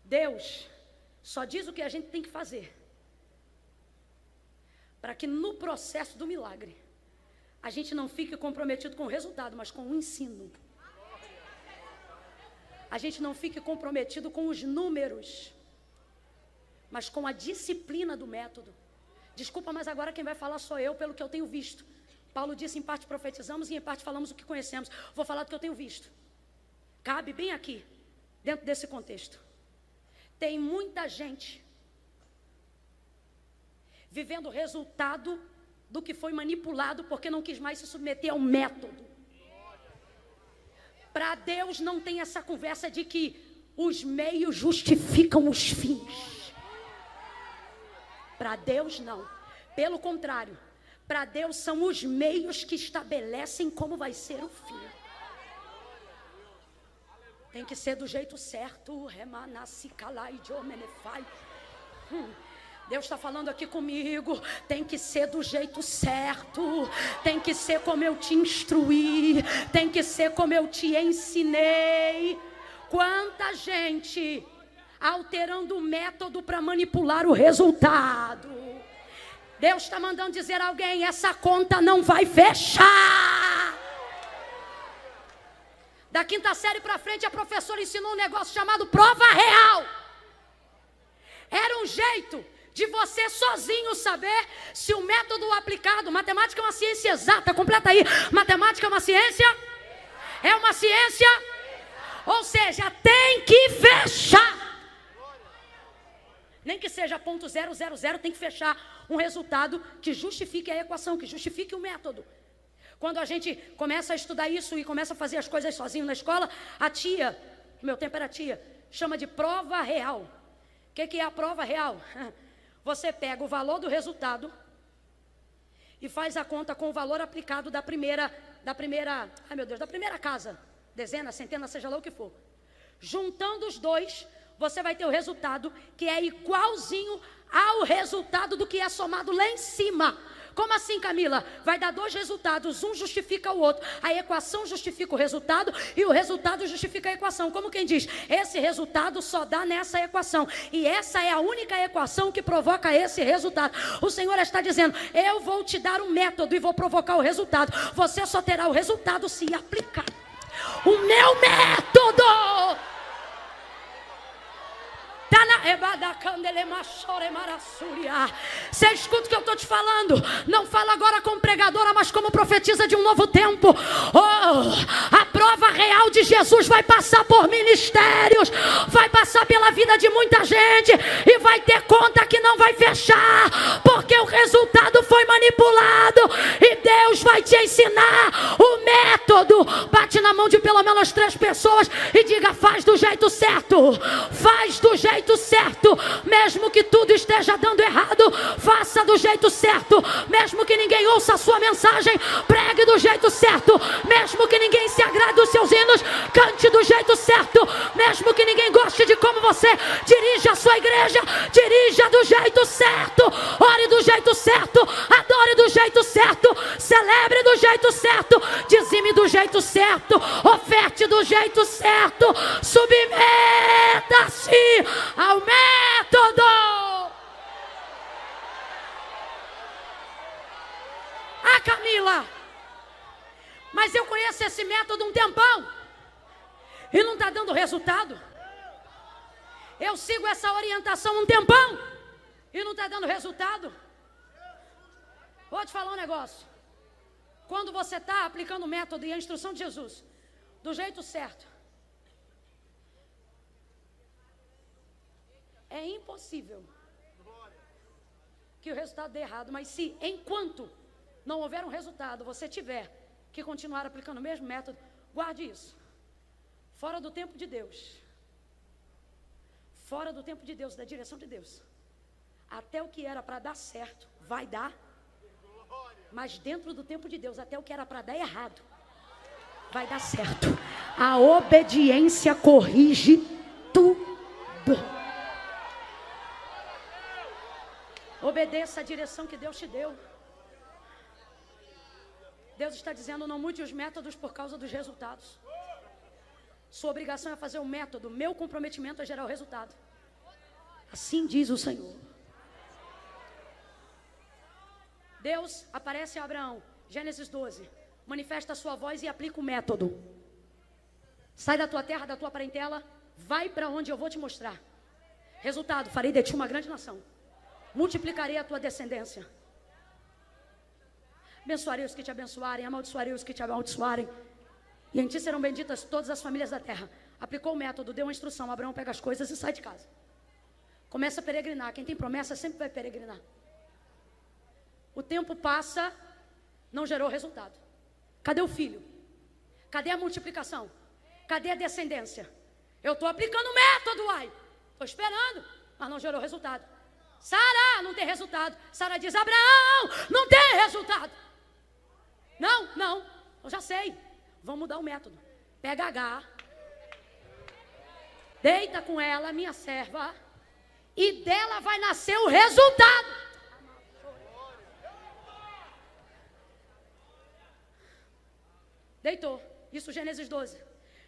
Deus só diz o que a gente tem que fazer, para que no processo do milagre a gente não fique comprometido com o resultado, mas com o ensino. A gente não fique comprometido com os números, mas com a disciplina do método. Desculpa, mas agora quem vai falar sou eu, pelo que eu tenho visto. Paulo disse, em parte profetizamos e em parte falamos o que conhecemos. Vou falar do que eu tenho visto. Cabe bem aqui, dentro desse contexto. Tem muita gente vivendo o resultado do que foi manipulado porque não quis mais se submeter ao método. Para Deus não tem essa conversa de que os meios justificam os fins. Para Deus não. Pelo contrário, para Deus são os meios que estabelecem como vai ser o fim. Tem que ser do jeito certo. Deus está falando aqui comigo. Tem que ser do jeito certo. Tem que ser como eu te instruí. Tem que ser como eu te ensinei. Quanta gente alterando o método para manipular o resultado. Deus está mandando dizer a alguém, essa conta não vai fechar. Da quinta série para frente, a professora ensinou um negócio chamado prova real. Era um jeito de você sozinho saber se o método aplicado, matemática é uma ciência exata, completa aí, matemática é uma ciência? É uma ciência? Ou seja, tem que fechar. Nem que seja ponto 000, tem que fechar um resultado que justifique a equação, que justifique o método. Quando a gente começa a estudar isso e começa a fazer as coisas sozinho na escola, a tia, no meu tempo era tia, chama de prova real. O que é a prova real? Você pega o valor do resultado e faz a conta com o valor aplicado da primeira casa, dezena, centena, seja lá o que for. Juntando os dois, você vai ter o resultado que é igualzinho ao resultado do que é somado lá em cima. Como assim, Camila? Vai dar dois resultados, um justifica o outro. A equação justifica o resultado e o resultado justifica a equação. Como quem diz, esse resultado só dá nessa equação. E essa é a única equação que provoca esse resultado. O Senhor está dizendo, eu vou te dar um método e vou provocar o resultado. Você só terá o resultado se aplicar o meu método. Você escuta o que eu estou te falando? Não fala agora como pregadora, mas como profetisa de um novo tempo. A prova real de Jesus vai passar por ministérios, vai passar pela vida de muita gente e vai ter conta que não vai fechar, porque o resultado foi manipulado e Deus vai te ensinar o método. Bate na mão de pelo menos 3 pessoas e diga, faz do jeito certo, faz do jeito certo, mesmo que tudo esteja dando errado, faça do jeito certo, mesmo que ninguém ouça a sua mensagem, pregue do jeito certo, mesmo que ninguém se agrade dos seus hinos, cante do jeito certo, mesmo que ninguém goste de como você dirige a sua igreja, dirija do jeito certo, ore do jeito certo, adore do jeito certo, celebre do jeito certo, dizime do jeito certo, oferte do jeito certo, submeta-se ao método. Ah, Camila, mas eu conheço esse método um tempão e não está dando resultado. Eu sigo essa orientação um tempão e não está dando resultado. Vou te falar um negócio. Quando você está aplicando o método e a instrução de Jesus do jeito certo, é impossível que o resultado dê errado. Mas se enquanto não houver um resultado, você tiver que continuar aplicando o mesmo método, guarde isso. Fora do tempo de Deus, fora do tempo de Deus, da direção de Deus. Até o que era para dar certo, vai dar. Mas dentro do tempo de Deus, até o que era para dar errado, vai dar certo. A obediência corrige tudo. Obedeça a direção que Deus te deu. Deus está dizendo, não mude os métodos por causa dos resultados. Sua obrigação é fazer o método, meu comprometimento é gerar o resultado. Assim diz o Senhor. Deus aparece a Abraão, Gênesis 12, manifesta a sua voz e aplica o método. Sai da tua terra, da tua parentela, vai para onde eu vou te mostrar. Resultado, farei de ti uma grande nação. Multiplicarei a tua descendência. Abençoarei os que te abençoarem, amaldiçoarei os que te amaldiçoarem. E em ti serão benditas todas as famílias da terra. Aplicou o método, deu uma instrução. Abraão pega as coisas e sai de casa. Começa a peregrinar. Quem tem promessa sempre vai peregrinar. O tempo passa, não gerou resultado. Cadê o filho? Cadê a multiplicação? Cadê a descendência? Eu estou aplicando o método, uai. Estou esperando, mas não gerou resultado. Sara, não tem resultado. Sara diz, Abraão, não tem resultado. Não, eu já sei. Vamos mudar o método. Pega H, deita com ela, minha serva, e dela vai nascer o resultado. Deitou. Isso Gênesis 12.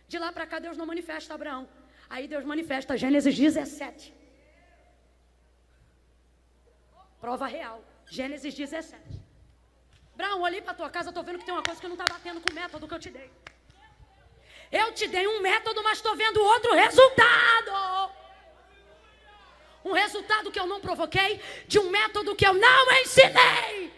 De lá para cá Deus não manifesta Abraão. Aí Deus manifesta Gênesis 17. Prova real. Gênesis 17. Abraão, olhei para tua casa, estou vendo que tem uma coisa que não está batendo com o método que eu te dei. Eu te dei um método, mas estou vendo outro resultado. Um resultado que eu não provoquei, de um método que eu não ensinei.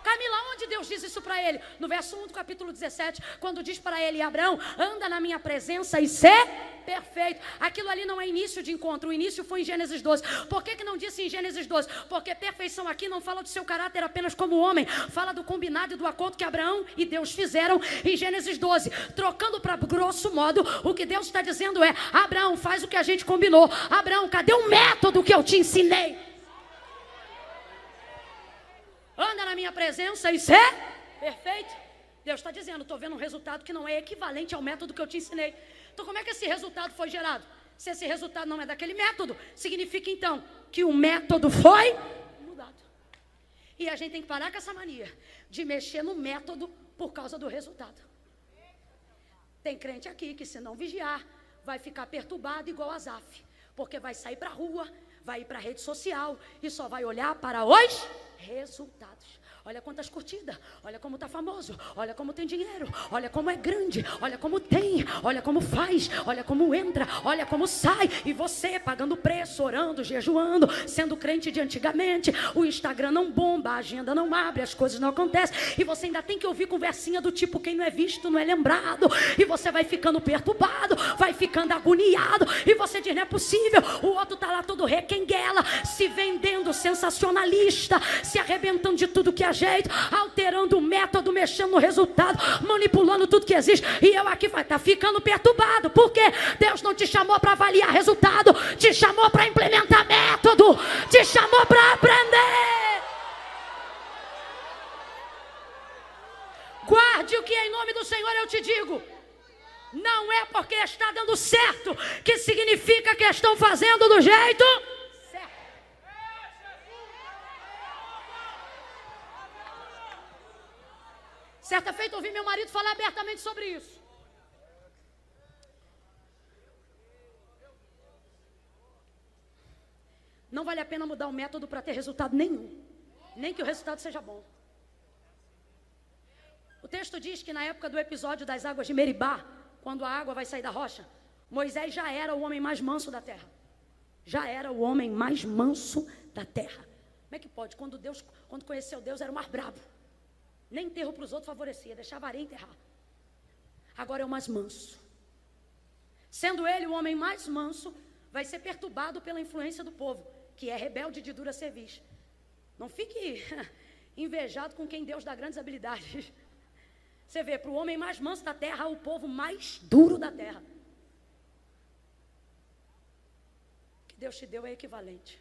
Camila, onde Deus diz isso para ele? No verso 1 do capítulo 17, quando diz para ele, Abraão, anda na minha presença e ser perfeito. Aquilo ali não é início de encontro, o início foi em Gênesis 12. Por que não disse em Gênesis 12? Porque perfeição aqui não fala do seu caráter apenas como homem, fala do combinado e do acordo que Abraão e Deus fizeram em Gênesis 12. Trocando para grosso modo, o que Deus está dizendo é, Abraão, faz o que a gente combinou. Abraão, cadê o método que eu te ensinei? Anda na minha presença e ser perfeito. Deus está dizendo, estou vendo um resultado que não é equivalente ao método que eu te ensinei. Então como é que esse resultado foi gerado? Se esse resultado não é daquele método, significa então que o método foi mudado. E a gente tem que parar com essa mania de mexer no método por causa do resultado. Tem crente aqui que se não vigiar, vai ficar perturbado igual Asaf. Porque vai sair para a rua, vai ir para a rede social e só vai olhar para os resultados. Olha quantas curtidas, olha como está famoso, olha como tem dinheiro, olha como é grande, olha como tem, olha como faz, olha como entra, olha como sai. E você pagando preço, orando, jejuando, sendo crente de antigamente, o Instagram não bomba, a agenda não abre, as coisas não acontecem. E você ainda tem que ouvir conversinha do tipo, quem não é visto não é lembrado. E você vai ficando perturbado, vai ficando agoniado. E você diz, não é possível, o outro está lá todo requenguela, se vendendo sensacionalista, se arrebentando de tudo que é jeito, alterando o método, mexendo no resultado, manipulando tudo que existe, e eu aqui vai estar ficando perturbado, porque Deus não te chamou para avaliar resultado, te chamou para implementar método, te chamou para aprender. Guarde o que em nome do Senhor eu te digo. Não é porque está dando certo que significa que estão fazendo do jeito certo. Certa feita ouvi meu marido falar abertamente sobre isso. Não vale a pena mudar o método para ter resultado nenhum, nem que o resultado seja bom. O texto diz que na época do episódio das águas de Meribá, quando a água vai sair da rocha, Moisés já era o homem mais manso da terra. Já era o homem mais manso da terra. Como é que pode? Quando conheceu Deus, era o mais brabo. Nem enterro para os outros favorecia, deixava a areia enterrar. Agora é o mais manso. Sendo ele o homem mais manso, vai ser perturbado pela influência do povo, que é rebelde de dura cerviz. Não fique invejado com quem Deus dá grandes habilidades. Você vê, para o homem mais manso da terra, o povo mais duro da terra. que Deus te deu é equivalente.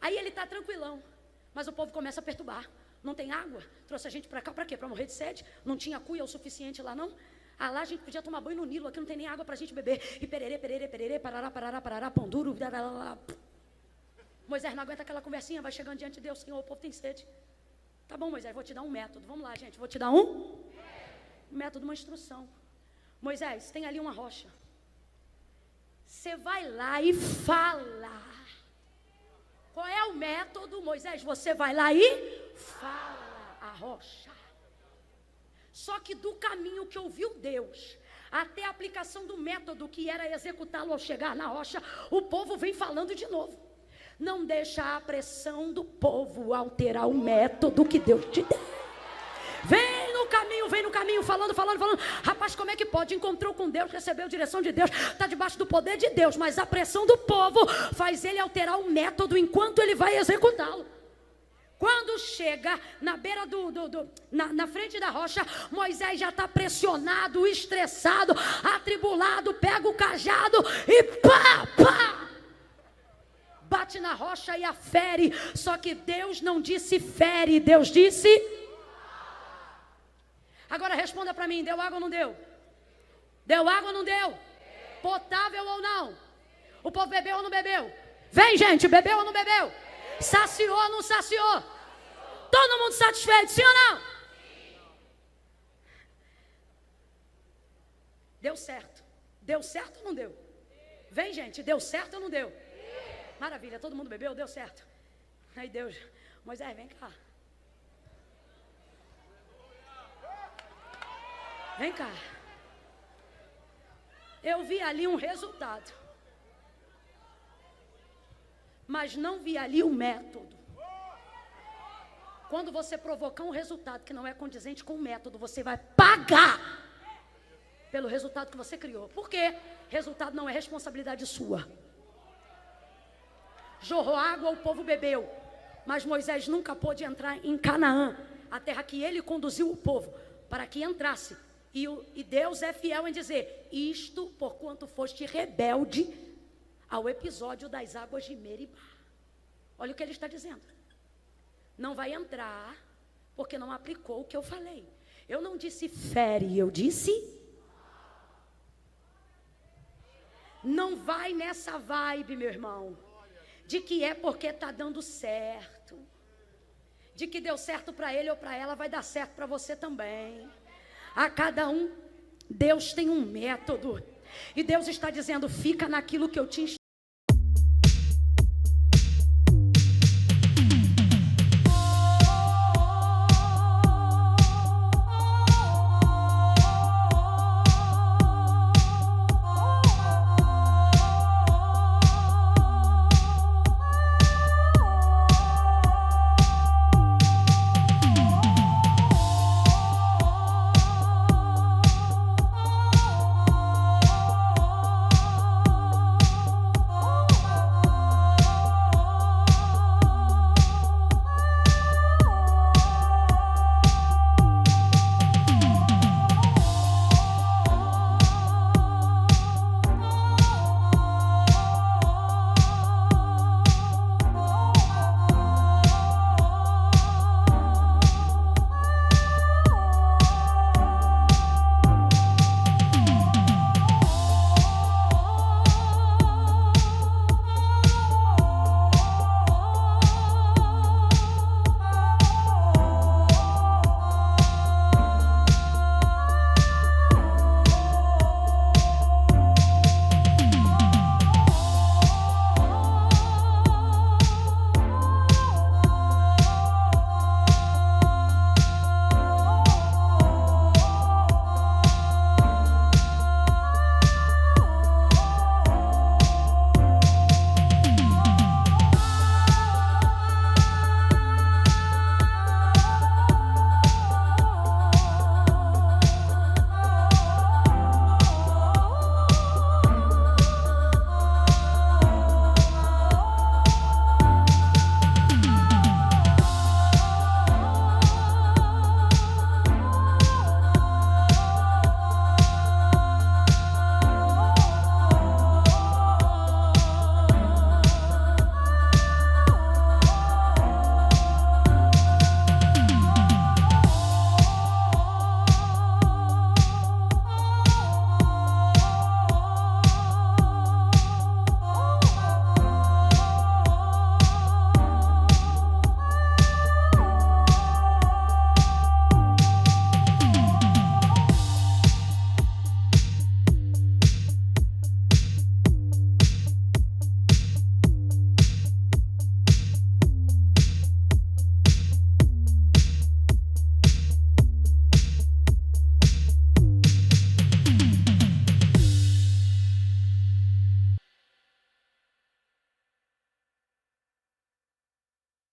Aí ele está tranquilão, mas o povo começa a perturbar. Não tem água? Trouxe a gente para cá para quê? Para morrer de sede? Não tinha cuia o suficiente lá não? Ah, lá a gente podia tomar banho no Nilo, aqui não tem nem água para a gente beber. E pererê, parará, pão duro. Moisés não aguenta aquela conversinha, vai chegando diante de Deus, Senhor, o povo tem sede. Tá bom, Moisés, vou te dar um método. Vamos lá, gente, vou te dar um método, uma instrução. Moisés, tem ali uma rocha. Você vai lá e fala. Qual é o método, Moisés? Você vai lá e fala a rocha. Só que do caminho que ouviu Deus até a aplicação do método que era executá-lo ao chegar na rocha, o povo vem falando de novo. Não deixa a pressão do povo alterar o método que Deus te deu. Vem no caminho, falando. Rapaz, como é que pode? Encontrou com Deus, recebeu direção de Deus, está debaixo do poder de Deus, mas a pressão do povo faz ele alterar o método enquanto ele vai executá-lo. Quando chega na beira na frente da rocha, Moisés já está pressionado, estressado, atribulado, pega o cajado e pá! Bate na rocha e a fere. Só que Deus não disse fere, Deus disse... Agora responda para mim, deu água ou não deu? Deu água ou não deu? Potável ou não? O povo bebeu ou não bebeu? Vem, gente, bebeu ou não bebeu? Saciou ou não saciou? Todo mundo satisfeito, sim ou não? Deu certo. Deu certo ou não deu? Vem, gente, deu certo ou não deu? Maravilha, todo mundo bebeu, deu certo. Aí Deus, Moisés, vem cá. Vem cá. Eu vi ali um resultado, mas não vi ali o método. Quando você provocar um resultado que não é condizente com o método, você vai pagar pelo resultado que você criou. Por quê? Resultado não é responsabilidade sua. Jorrou água, o povo bebeu, mas Moisés nunca pôde entrar em Canaã, a terra que ele conduziu o povo para que entrasse. E Deus é fiel em dizer, isto porquanto foste rebelde ao episódio das águas de Meribá. Olha o que ele está dizendo. Não vai entrar, porque não aplicou o que eu falei. Eu não disse fere, eu disse... Não vai nessa vibe, meu irmão, de que é porque está dando certo. De que deu certo para ele ou para ela, vai dar certo para você também. A cada um, Deus tem um método. E Deus está dizendo, fica naquilo que eu te instruí.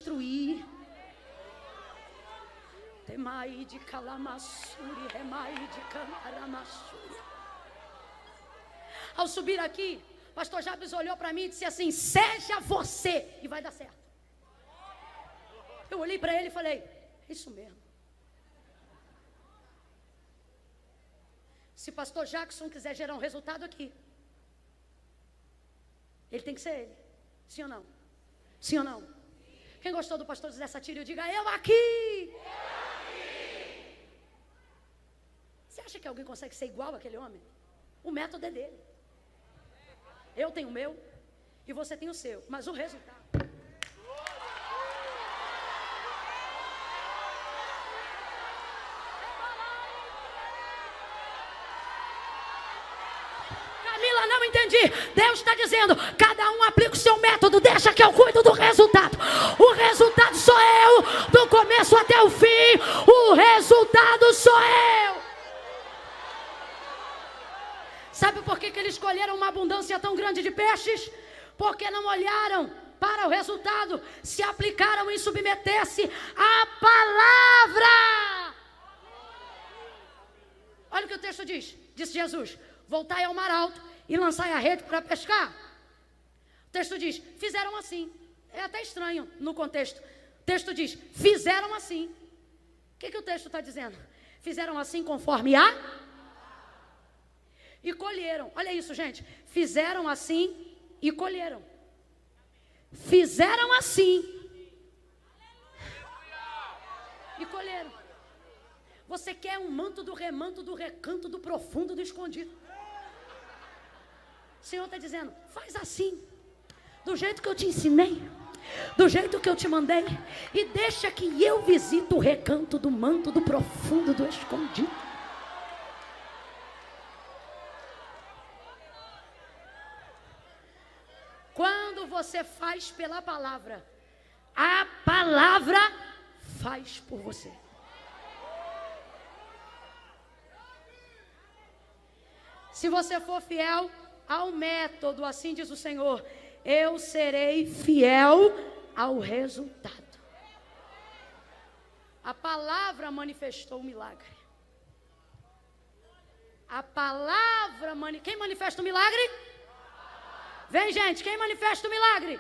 destruir. Temai de calamassuri, remai de cantaramassuri. Ao subir aqui, pastor Jabes olhou para mim e disse assim: seja você e vai dar certo. Eu olhei para ele e falei: isso mesmo. Se pastor Jackson quiser gerar um resultado aqui, ele tem que ser ele. Sim ou não? Sim ou não? Quem gostou do pastor José Satírio, diga: eu aqui. Você acha que alguém consegue ser igual àquele homem? O método é dele. Eu tenho o meu e você tem o seu, mas o resultado. Camila, não entendi. Deus está dizendo: cada um aplica o seu método, deixa que eu cuido do resultado. O resultado sou eu, do começo até o fim. O resultado sou eu. Sabe por que eles escolheram uma abundância tão grande de peixes? Porque não olharam para o resultado, se aplicaram em submeter-se à palavra. Olha o que o texto diz. Disse Jesus: voltai ao mar alto e lançai a rede para pescar. O texto diz: fizeram assim. É até estranho no contexto. O texto diz: fizeram assim. O que o texto está dizendo? Fizeram assim conforme a... e colheram. Olha isso, gente. Fizeram assim e colheram. Fizeram assim e colheram. Você quer um manto do remanto, do recanto, do profundo, do escondido. O Senhor está dizendo: faz assim, do jeito que eu te ensinei, do jeito que eu te mandei, e deixa que eu visito o recanto do manto, do profundo, do escondido. Quando você faz pela palavra, a palavra faz por você. Se você for fiel ao método, assim diz o Senhor, eu serei fiel ao resultado. A palavra manifestou o milagre. A palavra, quem manifesta o milagre? Vem, gente, quem manifesta o milagre?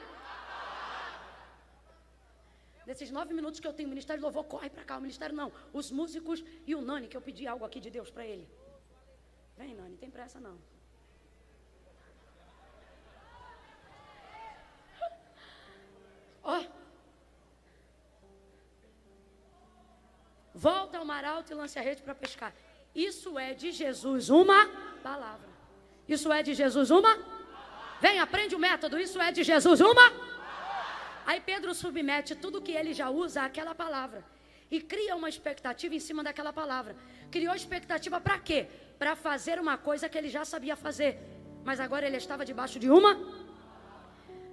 Nesses 9 minutos que eu tenho, o Ministério do Louvor corre para cá. O Ministério não, os músicos e o Nani, que eu pedi algo aqui de Deus para ele. Vem, Nani, não tem pressa não. Ó. Volta ao mar alto e lance a rede para pescar. Isso é de Jesus uma palavra. Isso é de Jesus uma... Vem, aprende o método. Isso é de Jesus uma... Aí Pedro submete tudo que ele já usa àquela palavra. E cria uma expectativa em cima daquela palavra. Criou expectativa para quê? Para fazer uma coisa que ele já sabia fazer. Mas agora ele estava debaixo de uma...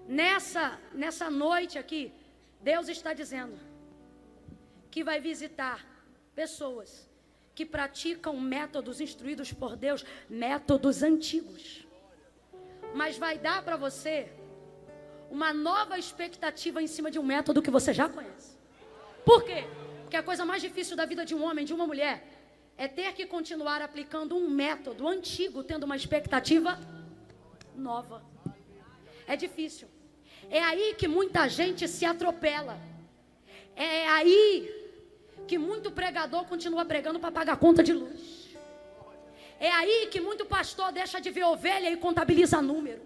Nessa noite aqui, Deus está dizendo que vai visitar pessoas que praticam métodos instruídos por Deus, métodos antigos. Mas vai dar para você uma nova expectativa em cima de um método que você já conhece. Por quê? Porque a coisa mais difícil da vida de um homem, de uma mulher, é ter que continuar aplicando um método antigo, tendo uma expectativa nova. É difícil. É aí que muita gente se atropela. É aí que muito pregador continua pregando para pagar conta de luz. É aí que muito pastor deixa de ver ovelha e contabiliza número.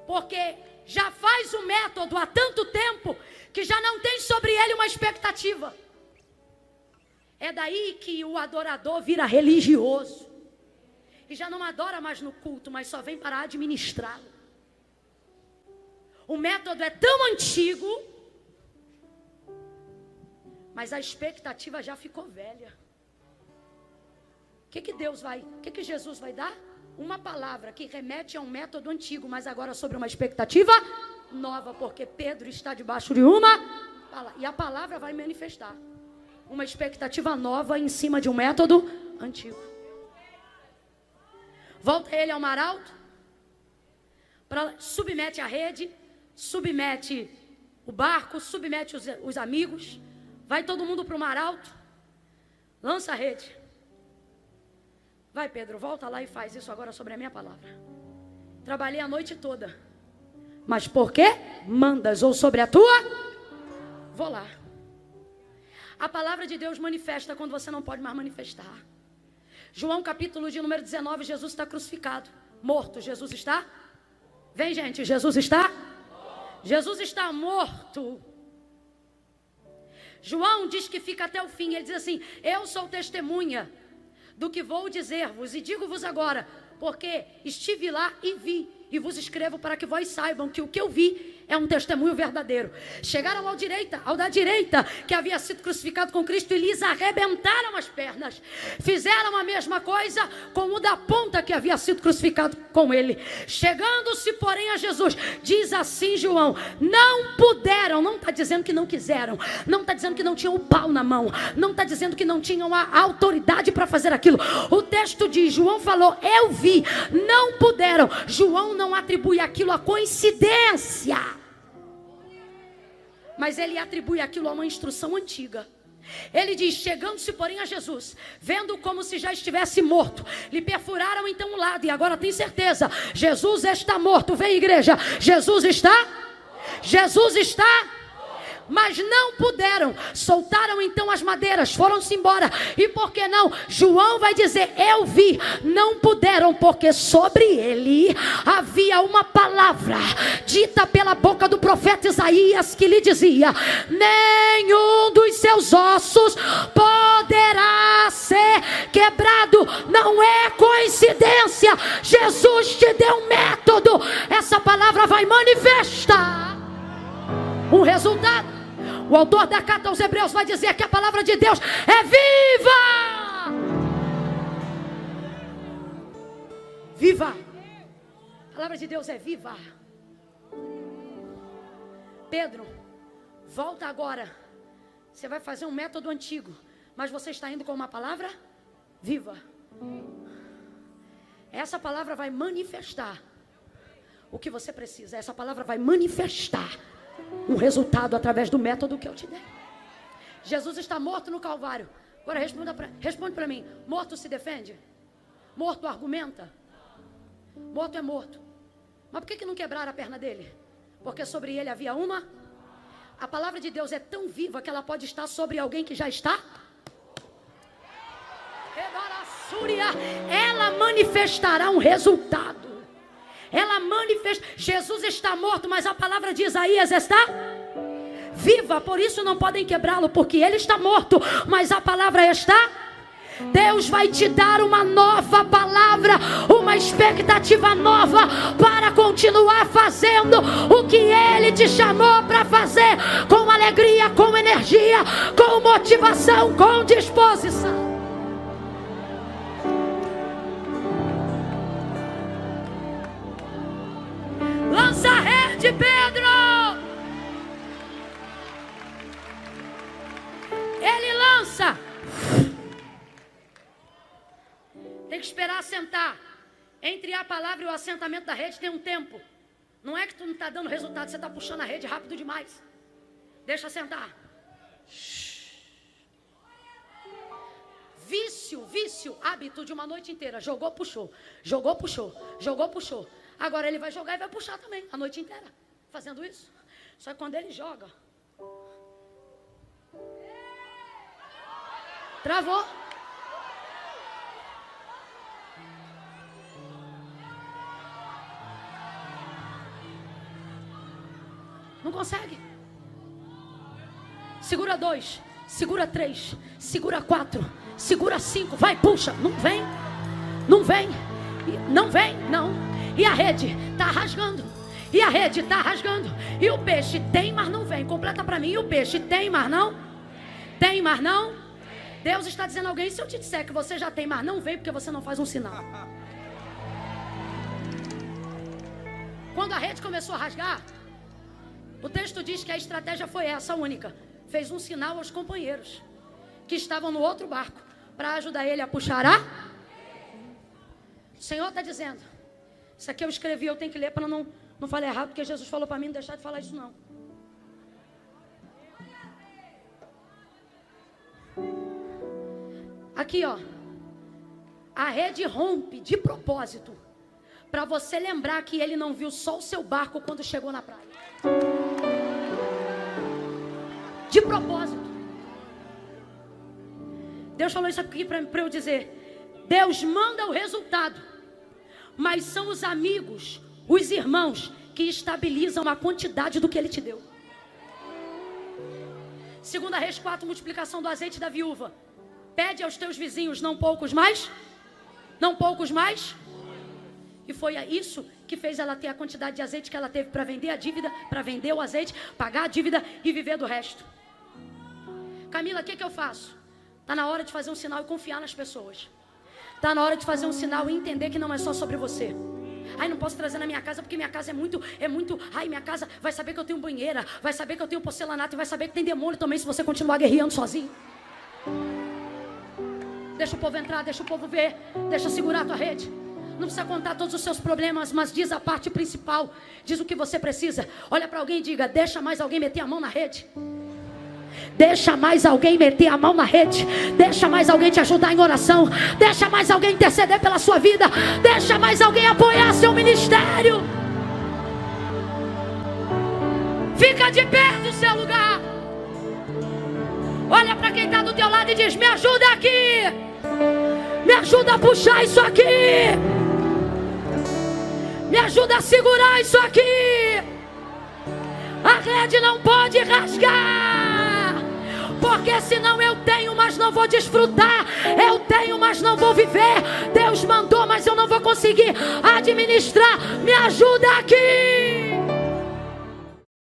Porque já faz o método há tanto tempo que já não tem sobre ele uma expectativa. É daí que o adorador vira religioso. E já não adora mais no culto, mas só vem para administrá-lo. O método é tão antigo, mas a expectativa já ficou velha. O que Jesus vai dar? Uma palavra que remete a um método antigo, mas agora sobre uma expectativa nova, porque Pedro está debaixo de uma palavra, e a palavra vai manifestar uma expectativa nova em cima de um método antigo. Volta ele ao mar alto, submete a rede, submete o barco, submete os amigos, vai todo mundo para o mar alto, lança a rede. Vai, Pedro, volta lá e faz isso agora sobre a minha palavra. Trabalhei a noite toda. Mas por que mandas? Ou sobre a tua? Vou lá. A palavra de Deus manifesta quando você não pode mais manifestar. João capítulo de número 19, Jesus está crucificado. Morto, Jesus está? Vem, gente, Jesus está? Jesus está morto. João diz que fica até o fim. Ele diz assim: eu sou testemunha do que vou dizer-vos e digo-vos agora, porque estive lá e vi, e vos escrevo para que vós saibam que o que eu vi é um testemunho verdadeiro. Chegaram ao da direita, que havia sido crucificado com Cristo, e lhes arrebentaram as pernas. Fizeram a mesma coisa com o da ponta, que havia sido crucificado com ele. Chegando-se, porém, a Jesus, diz assim João: não puderam, não está dizendo que não quiseram, não está dizendo que não tinham o pau na mão, não está dizendo que não tinham a autoridade para fazer aquilo. O texto diz, João falou, eu vi, não puderam. João não atribui aquilo a coincidência, mas ele atribui aquilo a uma instrução antiga. Ele diz: chegando-se porém a Jesus, vendo como se já estivesse morto, lhe perfuraram então o lado, e agora tem certeza, Jesus está morto. Vem, igreja, Jesus está? Jesus está? Mas não puderam, soltaram então as madeiras, foram-se embora. E por que não? João vai dizer, eu vi, não puderam, porque sobre ele havia uma palavra dita pela boca do profeta Isaías, que lhe dizia: nenhum dos seus ossos poderá ser quebrado. Não é coincidência, Jesus te deu um método. Essa palavra vai manifestar um resultado. O autor da carta aos Hebreus vai dizer que a palavra de Deus é viva. Viva. A palavra de Deus é viva. Pedro, volta agora. Você vai fazer um método antigo, mas você está indo com uma palavra viva. Essa palavra vai manifestar o que você precisa. Essa palavra vai manifestar um resultado através do método que eu te dei. Jesus está morto no Calvário. Agora responde para mim: morto se defende? Morto argumenta? Morto é morto. Mas por que não quebraram a perna dele? Porque sobre ele havia uma. A palavra de Deus é tão viva que ela pode estar sobre alguém que já está. Ela manifestará um resultado. Ela manifesta. Jesus está morto, mas a palavra de Isaías está viva. Por isso não podem quebrá-lo, porque ele está morto, mas a palavra está. Deus vai te dar uma nova palavra, uma expectativa nova para continuar fazendo o que ele te chamou para fazer, com alegria, com energia, com motivação, com disposição. Lança a rede, Pedro. Ele lança. Tem que esperar assentar. Entre a palavra e o assentamento da rede tem um tempo. Não é que tu não está dando resultado, você está puxando a rede rápido demais. Deixa assentar. Vício, hábito de uma noite inteira. Jogou, puxou. Jogou, puxou. Jogou, puxou. Agora ele vai jogar e vai puxar também, a noite inteira, fazendo isso. Só que quando ele joga, travou. Não consegue. Segura 2, segura 3, segura 4, segura 5, vai, puxa. Não vem, não vem, não vem, não. E a rede está rasgando. E a rede está rasgando. E o peixe tem, mas não vem. Completa para mim. E o peixe tem, mas não? Tem, mas não? Deus está dizendo a alguém: se eu te disser que você já tem, mas não vem, porque você não faz um sinal. Quando a rede começou a rasgar, o texto diz que a estratégia foi essa, única. Fez um sinal aos companheiros que estavam no outro barco, para ajudar ele a puxar a. O Senhor está dizendo: isso aqui eu escrevi, eu tenho que ler para não falar errado, porque Jesus falou para mim não deixar de falar isso não. Aqui, ó. A rede rompe de propósito, para você lembrar que ele não viu só o seu barco quando chegou na praia. De propósito. Deus falou isso aqui para eu dizer. Deus manda o resultado, mas são os amigos, os irmãos, que estabilizam a quantidade do que ele te deu. 2 Reis 4, multiplicação do azeite da viúva. Pede aos teus vizinhos, não poucos mais. Não poucos mais. E foi isso que fez ela ter a quantidade de azeite que ela teve para vender a dívida, para vender o azeite, pagar a dívida e viver do resto. Camila, o que eu faço? Está na hora de fazer um sinal e confiar nas pessoas. Está na hora de fazer um sinal e entender que não é só sobre você. Ai, não posso trazer na minha casa porque minha casa é muito. Ai, minha casa vai saber que eu tenho banheira, vai saber que eu tenho porcelanato e vai saber que tem demônio também se você continuar guerreando sozinho. Deixa o povo entrar, deixa o povo ver, deixa segurar a tua rede. Não precisa contar todos os seus problemas, mas diz a parte principal, diz o que você precisa. Olha para alguém e diga: deixa mais alguém meter a mão na rede. Deixa mais alguém meter a mão na rede. Deixa mais alguém te ajudar em oração. Deixa mais alguém interceder pela sua vida. Deixa mais alguém apoiar seu ministério. Fica de pé do seu lugar. Olha para quem está do teu lado e diz: me ajuda aqui. Me ajuda a puxar isso aqui. Me ajuda a segurar isso aqui. A rede não pode rasgar, porque senão eu tenho, mas não vou desfrutar. Eu tenho, mas não vou viver. Deus mandou, mas eu não vou conseguir administrar. Me ajuda aqui.